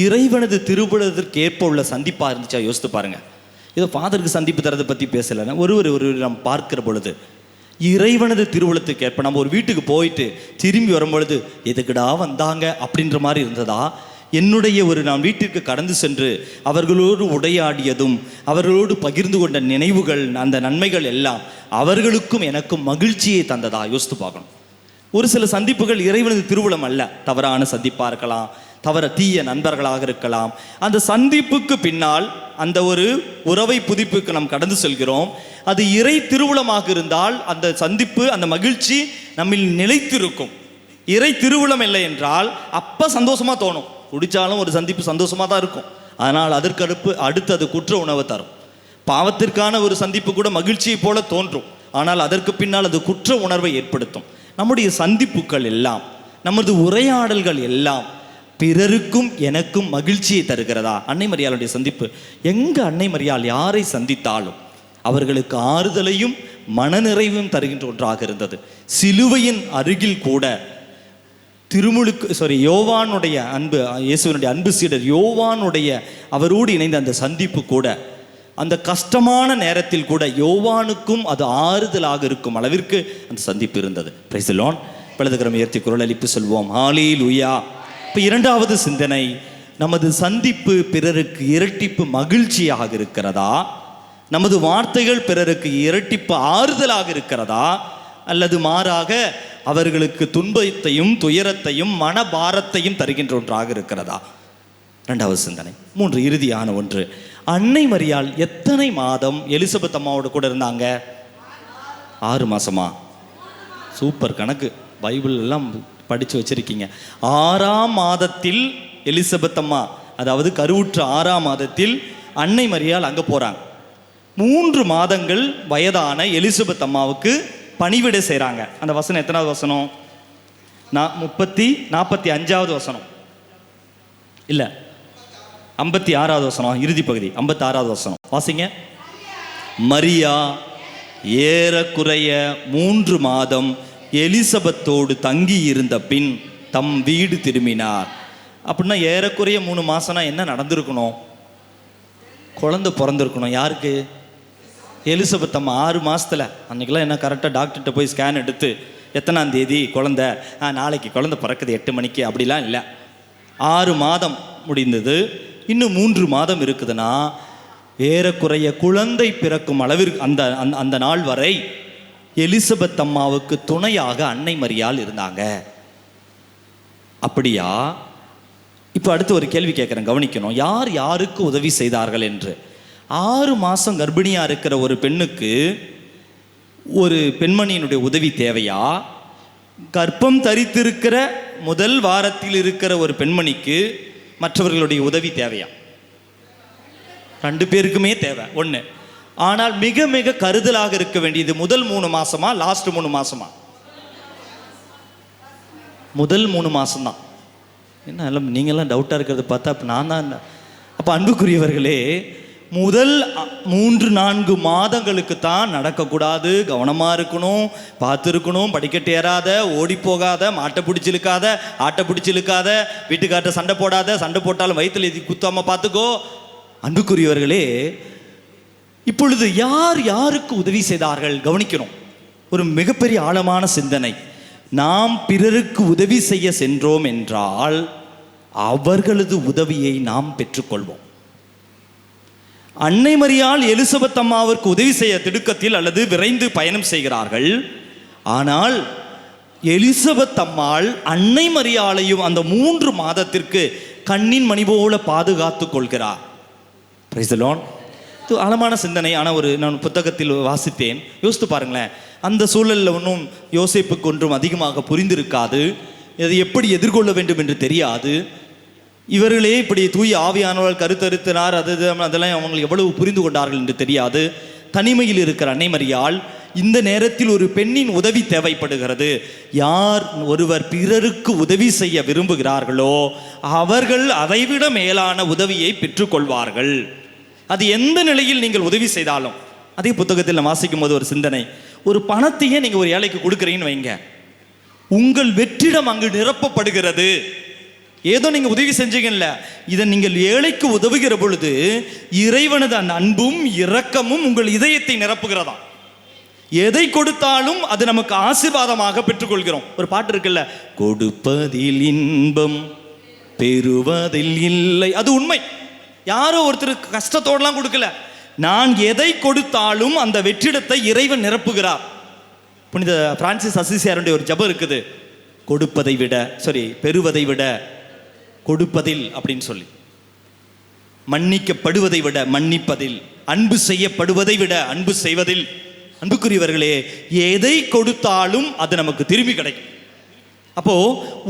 இறைவனது திருவுளத்திற்கு ஏற்ப உள்ள சந்திப்பாக இருந்துச்சா யோசித்து பாருங்கள். ஏதோ ஃபாதருக்கு சந்திப்பு தரதை பற்றி பேசலைன்னா ஒரு நம்ம பார்க்கிற பொழுது இறைவனது திருவுளத்துக்கு ஏற்ப நம்ம ஒரு வீட்டுக்கு போயிட்டு திரும்பி வரும்பொழுது எதுக்குடா வந்தாங்க அப்படின்ற மாதிரி இருந்ததா, என்னுடைய நான் வீட்டிற்கு கடந்து சென்று அவர்களோடு உரையாடியதும் அவர்களோடு பகிர்ந்து கொண்ட நினைவுகள், அந்த நன்மைகள் எல்லாம் அவர்களுக்கும் எனக்கும் மகிழ்ச்சியை தந்ததா யோசித்து பார்க்கணும். ஒரு சில சந்திப்புகள் இறைவனது திருவுளம் அல்ல, தவறான சந்திப்பாக இருக்கலாம், தீய நண்பர்களாக இருக்கலாம். அந்த சந்திப்புக்கு பின்னால் அந்த ஒரு உறவை புதுப்பிக்க நாம் கடந்து செல்கிறோம். அது இறை திருவுளமாக இருந்தால் அந்த சந்திப்பு, அந்த மகிழ்ச்சி நம்மில் நிலைத்திருக்கும். இறை திருவுளம் இல்லை என்றால் அப்போ சந்தோஷமாக தோணும், குடித்தாலும் ஒரு சந்திப்பு சந்தோஷமாக தான் இருக்கும். ஆனால் அடுத்தது குற்ற உணவை தரும். பாவத்திற்கான ஒரு சந்திப்பு கூட மகிழ்ச்சியை போல தோன்றும், ஆனால் அதற்கு பின்னால் அது குற்ற உணர்வை ஏற்படுத்தும். நம்முடைய சந்திப்புகள் எல்லாம், நமது உரையாடல்கள் எல்லாம் பிறருக்கும் எனக்கும் மகிழ்ச்சியை தருகிறதா? அன்னை மரியாளுடைய சந்திப்பு, எங்க அன்னை மரியாள் யாரை சந்தித்தாலும் அவர்களுக்கு ஆறுதலையும் மனநிறைவும் தருகின்ற ஒன்றாக இருந்தது. சிலுவையின் அருகில் கூட யோவானுடைய அன்பு, இயேசுவினுடைய அன்பு சீடர் யோவானுடைய அவரோடு இணைந்த அந்த சந்திப்பு கூட, அந்த கஷ்டமான நேரத்தில் கூட யோவானுக்கும் அது ஆறுதலாக இருக்கும் அளவிற்கு அந்த சந்திப்பு இருந்தது. Price the Lord. வலதுகரம் உயர்த்தி குரல் எழுப்பி சொல்வோம், ஹல்லேலூயா. இப்போ இரண்டாவது சிந்தனை, நமது சந்திப்பு பிறருக்கு இரட்டிப்பு மகிழ்ச்சியாக இருக்கிறதா, நமது வார்த்தைகள் பிறருக்கு இரட்டிப்பு ஆறுதலாக இருக்கிறதா, அல்லது மாறாக அவர்களுக்கு துன்பத்தையும் துயரத்தையும் மனபாரத்தையும் தருகின்ற ஒன்றாக இருக்கிறதா? ரெண்டாவது சிந்தனை. 3 இறுதியான ஒன்று, அன்னை மரியாள் எத்தனை மாதம் எலிசபெத் அம்மாவோட கூட இருந்தாங்க? 6 மாசமா? சூப்பர் கணக்கு, பைபிள் எல்லாம் படித்து வச்சிருக்கீங்க. 6ஆம் மாதத்தில் எலிசபெத் அம்மா, அதாவது கருவுற்ற 6ஆம் மாதத்தில் அன்னை மரியாள் அங்கே போகிறாங்க. 3 மாதங்கள் வயதான எலிசபெத் அம்மாவுக்கு பணிவிடை செய்கிறாங்க. அந்த வசனம் எத்தனாவது வசனம்? 45வது வசனம் இல்லை, 56வது வசனம், இறுதி பகுதி 56வது வசனம் வாசிங்க. மரியா ஏறக்குறைய 3 மாதம் எலிசபெத்தோடு தங்கி இருந்த பின் தம் வீடு திரும்பினார். அப்படின்னா ஏறக்குறைய 3 மாசம்னா என்ன நடந்திருக்கணும்? குழந்தை பிறந்திருக்கணும். யாருக்கு? எலிசபெத் அம்மா. 6 மாசத்துல. அன்னைக்கெல்லாம் என்ன கரெக்டாக டாக்டர்கிட்ட போய் ஸ்கேன் எடுத்து எத்தனாம் தேதி குழந்தை, நாளைக்கு குழந்தை பிறக்குது 8 மணிக்கு, அப்படிலாம் இல்லை. 6 மாதம் முடிந்தது, இன்னும் 3 மாதம் இருக்குதுன்னா ஏறக்குறைய குழந்தை பிறக்கும் அளவிற்கு அந்த நாள் வரை எலிசபெத் அம்மாவுக்கு துணையாக அன்னை மரியாள் இருந்தாங்க. அப்படியா? இப்போ அடுத்து ஒரு கேள்வி கேட்குறேன், கவனிக்கணும். யார் யாருக்கு உதவி செய்தார்கள் என்று. 6 மாதம் கர்ப்பிணியாக இருக்கிற ஒரு பெண்ணுக்கு ஒரு பெண்மணியினுடைய உதவி தேவையா? கர்ப்பம் தரித்திருக்கிற முதல் வாரத்தில் இருக்கிற ஒரு பெண்மணிக்கு மற்றவர்களுடைய உதவி தேவையா? 2 பேருக்குமே தேவை. ஒன்று. ஆனால் மிக மிக கருதலாக இருக்க வேண்டியது முதல் 3 மாசமா லாஸ்ட் 3 மாசமா? முதல் 3 மாசம்தான். என்ன எல்லாம் நீங்கள்லாம் டவுட்டாக இருக்கிறத பார்த்தா அப்போ நான் தான். அப்போ அன்புக்குரியவர்களே, முதல் 3-4 மாதங்களுக்கு தான் நடக்கக்கூடாது, கவனமாக இருக்கணும், பார்த்துருக்கணும், படிக்கட்டு ஏறாத, ஓடி போகாத, மாட்டை பிடிச்சி இழுக்காத, ஆட்டை பிடிச்சி இழுக்காத, வீட்டுக்கார்ட்ட சண்டை போடாத, சண்டை போட்டாலும் வயிற்றுல எதி குத்தாமல் பார்த்துக்கோ. அன்புக்குரியவர்களே, இப்பொழுது யார் யாருக்கு உதவி செய்தார்கள் கவனிக்கணும். ஒரு மிகப்பெரிய ஆழமான சிந்தனை. நாம் பிறருக்கு உதவி செய்ய சென்றோம் என்றால் அவர்களது உதவியை நாம் பெற்றுக்கொள்வோம். அன்னை மரியாள் எலிசபெத் அம்மாவிற்கு உதவி செய்ய திடுக்கத்தில் அல்லது விரைந்து பயணம் செய்கிறார்கள். ஆனால் எலிசபெத் அம்மாள் அன்னை மரியாளையும் அந்த 3 மாதத்திற்கு கண்ணின் மணி போல பாதுகாத்து கொள்கிறார். Price the Lord. இது ஆழமான சிந்தனை. ஆனால் நான் புத்தகத்தில் வாசித்தேன். யோசித்து பாருங்களேன், அந்த சூழலில் ஒன்றும் யோசிப்புக்கு ஒன்றும் அதிகமாக புரிந்திருக்காது, இதை எப்படி எதிர்கொள்ள வேண்டும் என்று தெரியாது. இவர்களே இப்படி தூய ஆவியானவர்கள் கருத்தறுத்தினார், அதெல்லாம் அவங்க எவ்வளவு புரிந்து கொண்டார்கள் என்று தெரியாது. தனிமையில் இருக்கிற அன்னை மரியாள் இந்த நேரத்தில் ஒரு பெண்ணின் உதவி தேவைப்படுகிறது. யார் ஒருவர் பிறருக்கு உதவி செய்ய விரும்புகிறார்களோ அவர்கள் அதைவிட மேலான உதவியை பெற்றுக்கொள்வார்கள். அது எந்த நிலையில் நீங்கள் உதவி செய்தாலும். அதே புத்தகத்தில் நான் வாசிக்கும் போது ஒரு சிந்தனை, ஒரு பணத்தையே நீங்கள் ஒரு ஏழைக்கு கொடுக்குறீங்கன்னு வைங்க, உங்கள் வெற்றிடம் அங்கு நிரப்பப்படுகிறது. ஏதோ நீங்கள் உதவி செஞ்சீங்கல்ல, இதை நீங்கள் ஏழைக்கு உதவுகிற பொழுது இறைவனது அந்த அன்பும் இரக்கமும் உங்கள் இதயத்தை நிரப்புகிறதா. எதை கொடுத்தாலும் அது நமக்கு ஆசீர்வாதமாக பெற்றுக்கொள்கிறோம். ஒரு பாட்டு இருக்குல்ல, கொடுப்பதில் இன்பம் பெறுவதில் இல்லை. அது உண்மை. யாரோ ஒருத்தர் கஷ்டத்தோடலாம் கொடுக்கல, நான் எதை கொடுத்தாலும் அந்த வெற்றிடத்தை இறைவன் நிரப்புகிறார். புனித பிரான்சிஸ் அசிசியாருடைய ஒரு ஜெபம் இருக்குது, கொடுப்பதை விட பெறுவதை விட கொடுப்பதில் அப்படின்னு சொல்லி, மன்னிக்கப்படுவதை விட மன்னிப்பதில், அன்பு செய்யப்படுவதை விட அன்பு செய்வதில். அன்புக்குரியவர்களே, எதை கொடுத்தாலும் அது நமக்கு திரும்பி கிடைக்கும். அப்போ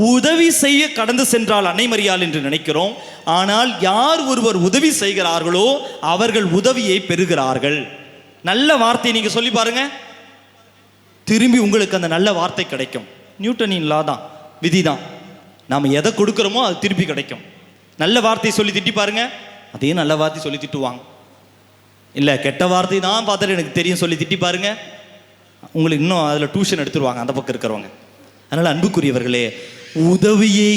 உதவி செய்ய கடந்து சென்றால் அன்னை மரியாள் என்று நினைக்கிறோம். ஆனால் யார் ஒருவர் உதவி செய்கிறார்களோ அவர்கள் உதவியை பெறுகிறார்கள். நல்ல வார்த்தை நீங்க சொல்லி பாருங்க, திரும்பி உங்களுக்கு அந்த நல்ல வார்த்தை கிடைக்கும். நியூட்டனின் லா தான், விதி தான். நாம் எதை கொடுக்குறோமோ அது திருப்பி கிடைக்கும். நல்ல வார்த்தை சொல்லி திட்டி பாருங்க, அதே நல்ல வார்த்தை சொல்லி திட்டுவாங்க. இல்லை கெட்ட வார்த்தை தான் பார்த்துட்டு எனக்கு தெரியும் சொல்லி திட்டி பாருங்க, உங்களுக்கு இன்னும் அதில் டியூஷன் எடுத்துருவாங்க அந்த பக்கம் இருக்கிறவங்க. அதனால் அன்புக்குரியவர்களே, உதவியை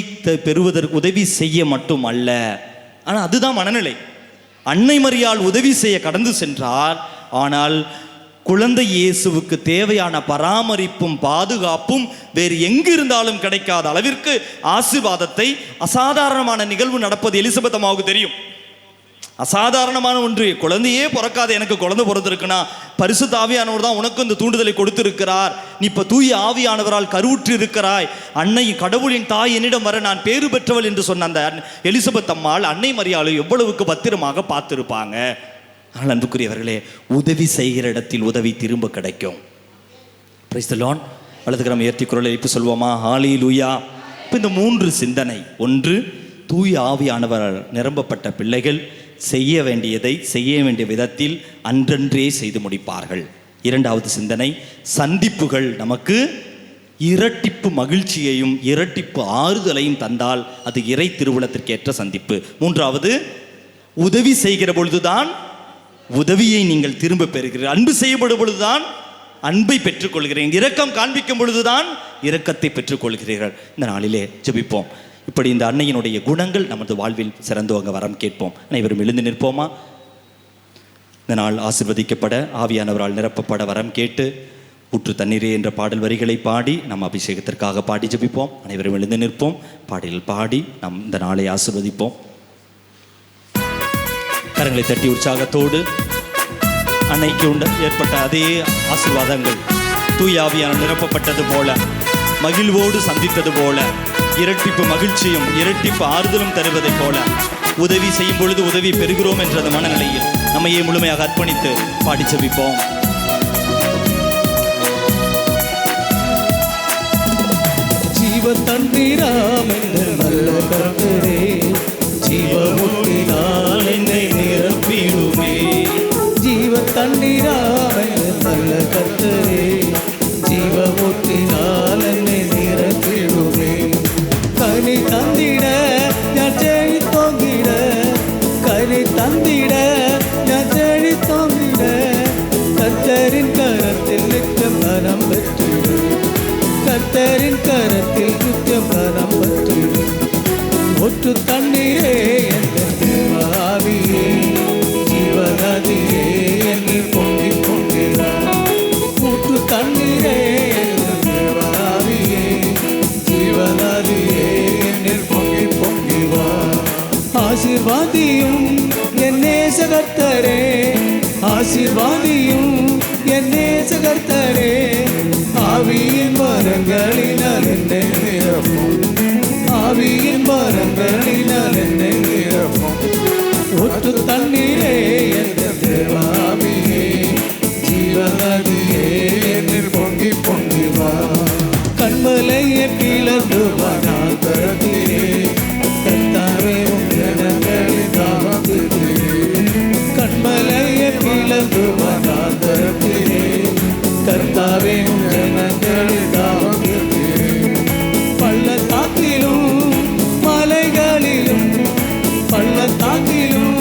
பெறுவதற்கு உதவி செய்ய மட்டும் அல்ல, ஆனால் அதுதான் மனநிலை. அன்னை மரியாள் உதவி செய்ய கடந்து சென்றார். ஆனால் குழந்தை இயேசுவுக்கு தேவையான பராமரிப்பும் பாதுகாப்பும் வேறு எங்கு இருந்தாலும் கிடைக்காத அளவிற்கு ஆசீர்வாதத்தை, அசாதாரணமான நிகழ்வு நடப்பது எலிசபெத் அம்மாவுக்கு தெரியும். அசாதாரணமான ஒன்று. குழந்தையே பிறக்காத எனக்கு குழந்தை பிறந்திருக்குன்னா பரிசுத்த ஆவியானவர் தான் உனக்கு இந்த தூண்டுதலை கொடுத்திருக்கிறார். நீ இப்போ தூய ஆவியானவரால் கருவுற்று இருக்கிறாய். அன்னை கடவுளின் தாய் என்னிடம் வர நான் பேறு பெற்றவள் என்று சொன்ன அந்த எலிசபெத் அம்மாள் அன்னை மரியாதை எவ்வளவுக்கு பத்திரமாக பார்த்திருப்பாங்க. ஆனால் அன்புக்குரியவர்களே, உதவி செய்கிற இடத்தில் உதவி திரும்ப கிடைக்கும். Price the Lord. வலதுகரம் உயர்த்தி குரலை எழுப்பி சொல்வோமா? ஹல்லேலூயா. இப்போ இந்த 3 சிந்தனை. ஒன்று, தூய ஆவியானவரால் நிரம்பப்பட்ட பிள்ளைகள் செய்ய வேண்டியதை செய்ய வேண்டிய விதத்தில் அன்றன்றே செய்து முடிப்பார்கள். இரண்டாவது சிந்தனை, சந்திப்புகள் நமக்கு இரட்டிப்பு மகிழ்ச்சியையும் இரட்டிப்பு ஆறுதலையும் தந்தால் அது இறை திருவுளத்திற்கு ஏற்ற சந்திப்பு. மூன்றாவது, உதவி செய்கிற பொழுதுதான் உதவியை நீங்கள் திரும்ப பெறுகிறீர்கள். அன்பு செய்யப்படும் பொழுதுதான் அன்பை பெற்றுக்கொள்கிறீர்கள். இரக்கம் காண்பிக்கும் பொழுதுதான் இரக்கத்தை பெற்றுக்கொள்கிறீர்கள். இந்த நாளிலே ஜெபிப்போம். இப்படி இந்த அன்னையினுடைய குணங்கள் நமது வாழ்வில் சிறந்தவங்க வரம் கேட்போம். அனைவரும் எழுந்து நிற்போமா? இந்த நாள் ஆசீர்வதிக்கப்பட ஆவியானவரால் நிரப்பப்பட வரம் கேட்டு ஊற்று தண்ணீரே என்ற பாடல் வரிகளை பாடி நம் அபிஷேகத்திற்காக பாடி ஜெபிப்போம். அனைவரும் எழுந்து நிற்போம். பாடல் பாடி நம் இந்த நாளை ஆசீர்வதிப்போம். கரங்களை தட்டி உற்சாகத்தோடு அன்னைக்கு ஏற்பட்ட அதே ஆசீர்வாதங்கள் தூய ஆவியானவர் நிரப்பப்பட்டது போல, மகிழ்வோடு சந்தித்தது போல, இரட்டிப்பு மகிழ்ச்சியும் இரட்டிப்பு ஆறுதலும் தருவதைப் போல உதவி செய்யும் பொழுது உதவி பெறுகிறோம் என்ற மனநிலையில் நம்மையே முழுமையாக அர்ப்பணித்து பாடி ஜெபிப்போம். ஜீவ தண்ணீராம் என்ற நல்ல கர்த்தரே, ஜீவமுத்தினால் என்னை நிரப்பிடுமே. ஜீவ தண்ணீராம் என்ற நல்ல கர்த்தரே, ஜீவமுத்தினால் என்னை நிரப்பிடுமே. கனி தந்திட நான் செழி தோங்கிட, கனி தந்திட நான் செழி தோங்கிட, கர்த்தரின் கரத்தில் நித்தம் மனம் பெற்றிடு, கர்த்தரின் கரத்தில் நித்தம் மனம் பெற்றிடு. ஒற்று தண்ணீரே என்ற தேவாவியே, ஜீவநதியே என்னில் பொங்கி பொங்கிறார். ஊற்று தண்ணீரே என்ற தேவாவியே, ஜீவநதியே என்னில் பொங்கி பொங்கிவா. ஆசீர்வாதியும் என் நேசகர்த்தரே, ஆசீர்வாதியும் என் நேசகர்த்தரே, ஆவியின் வரங்களினால் என்னை நிரப்பும், ஆவியின் வரங்களினால் என்னை நிரப்பும். ஒற்று தண்ணீரே என்ற தேவாவியே, ஜீவநதியே என்னில் பொங்கி பொங்கிவா. கண்மலையை பிளந்து வனாந்தரத்திலே, கர்த்தாவே உம் ஜனங்களின் தாகத்திலே. கண்மலையை பிளந்து வனாந்தரத்திலே, கர்த்தாவே உம் ஜனங்களின் தாகத்திலே. பள்ளத்தாக்கிலும் மலைகளிலும், பள்ளத்தாக்கிலும்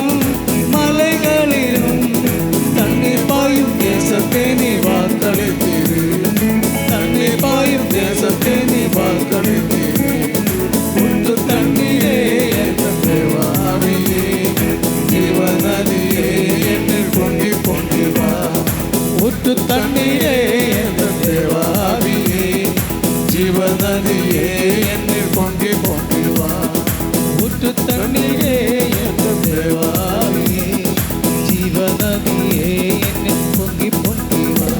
மலைகளிலும் தண்ணீர் பாயும் தேசத்தை நீ வாக்களித்தீர், தண்ணீர் பாயும் தேசத்தை நீ வாக்களித்தீர். ஒன்று தண்ணீரே என்ற தேவாவியே, ஜீவநதியே என்னில் பொங்கி பொங்கிவா. ஒற்று தண்ணீரே என்ற தேவாவியே, ஜீவநதியே என்னில் பொங்கி பொங்கிவா. ஊற்று தண்ணீரே என்ற தேவாவியே, ஜீவநதியே என்னில் பொங்கி பொங்கிவா.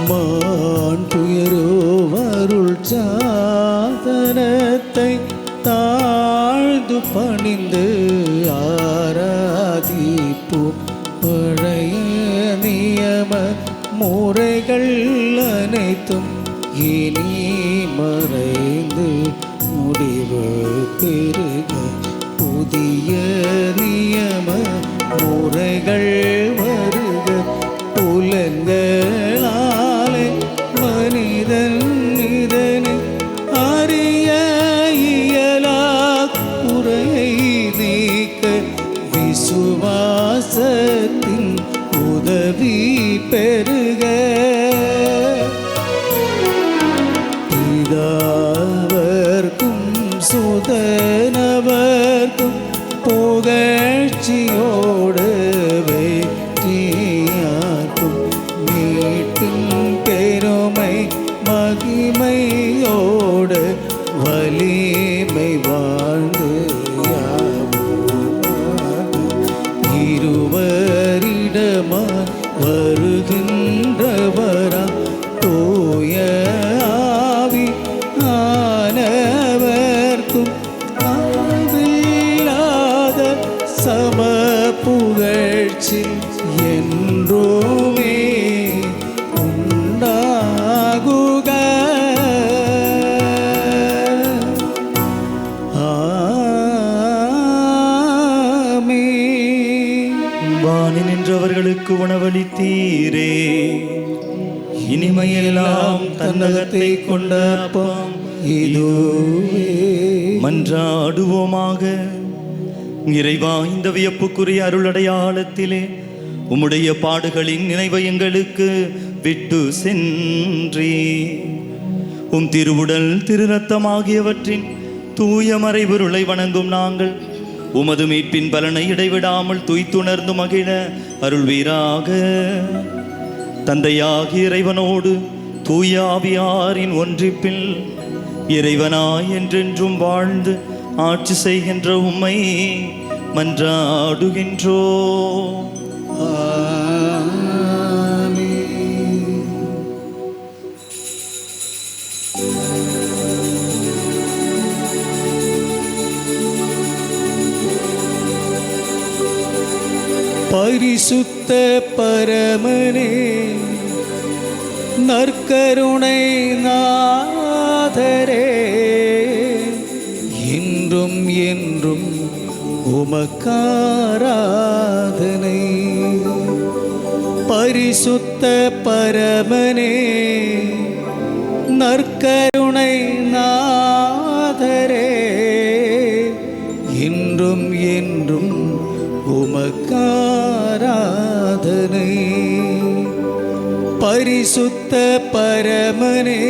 மான் துயரோ வருள் சாதனத்தை தாழ்ந்து பணிந்து ஆராதிப்போம். பழைய நியம முறைகள் அனைத்தும் இனி மறைந்து முடிவு பெருக, புதிய நியம முறைகள் வருக. புலன்களாலே மனிதன் இதனை அறிய இயலா குறையை நீக்க, விசுவாசத்தின் உதவி பெருக. பிதாவர்க்கும் சுதனவர்க்கும் புகழ்ச்சியோடு வெற்றியாக்கும் மீட்பின் இருவரிடமா வருகின்றவரா தூய ஆவி ஆனவர்க்கும் ஆவில்லாத சம புகழ்ச்சி என்றுமே உண்டாகுக. வானி நின்றவர்களுக்கு உணவளித்தீரே, இனிமையெல்லாம் தன்னகத்தை கொண்ட அப்பம் இதுவே. மன்றாடுவோமாக. இறைவா, இந்த வியப்புக்குரிய அருளடையாளத்திலே உம்முடைய பாடுகளின் நினைவை எங்களுக்கு விட்டு சென்றே. உம் திருவுடல் திருரத்தம் ஆகியவற்றின் தூய மறைபொருளை வணங்கும் நாங்கள் உமது மீட்பின் பலனை இடைவிடாமல் துய்த்துணர்ந்து மகிழ அருள்வீராக. தந்தையாகிய இறைவனோடு தூய ஆவியாரின் ஒன்றிப்பில் இறைவனாய் என்றென்றும் வாழ்ந்து ஆட்சி செய்கின்ற உம்மை மன்றாடுகின்றோ. பரிசுத்த பரமனே, நற்கருணை நாதரே, இன்றும் என்றும் உமக்காராதனை. பரிசுத்த பரமனே, நற்கருணை நாதரே, இன்றும் என்றும் உமக்காராதனை. பரிசுத்த பரமனே,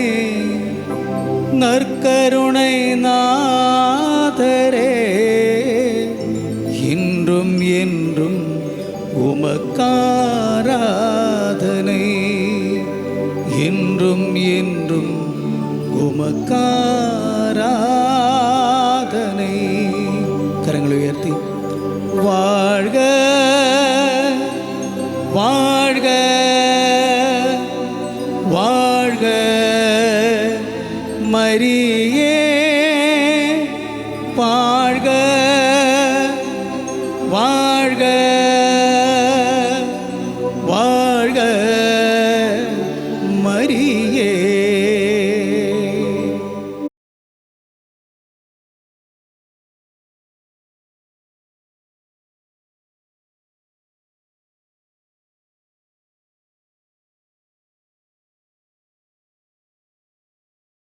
நற்கருணை நாதரே, இன்றும் என்றும் உமக்காராதனை. என்றும் என்றும் உமக்காராதனை. கரங்களை உயர்த்தி வாழ்க வாழ்க வாழ்க மரியே, வாழ்க வாழ்க வாழ்க மரியே.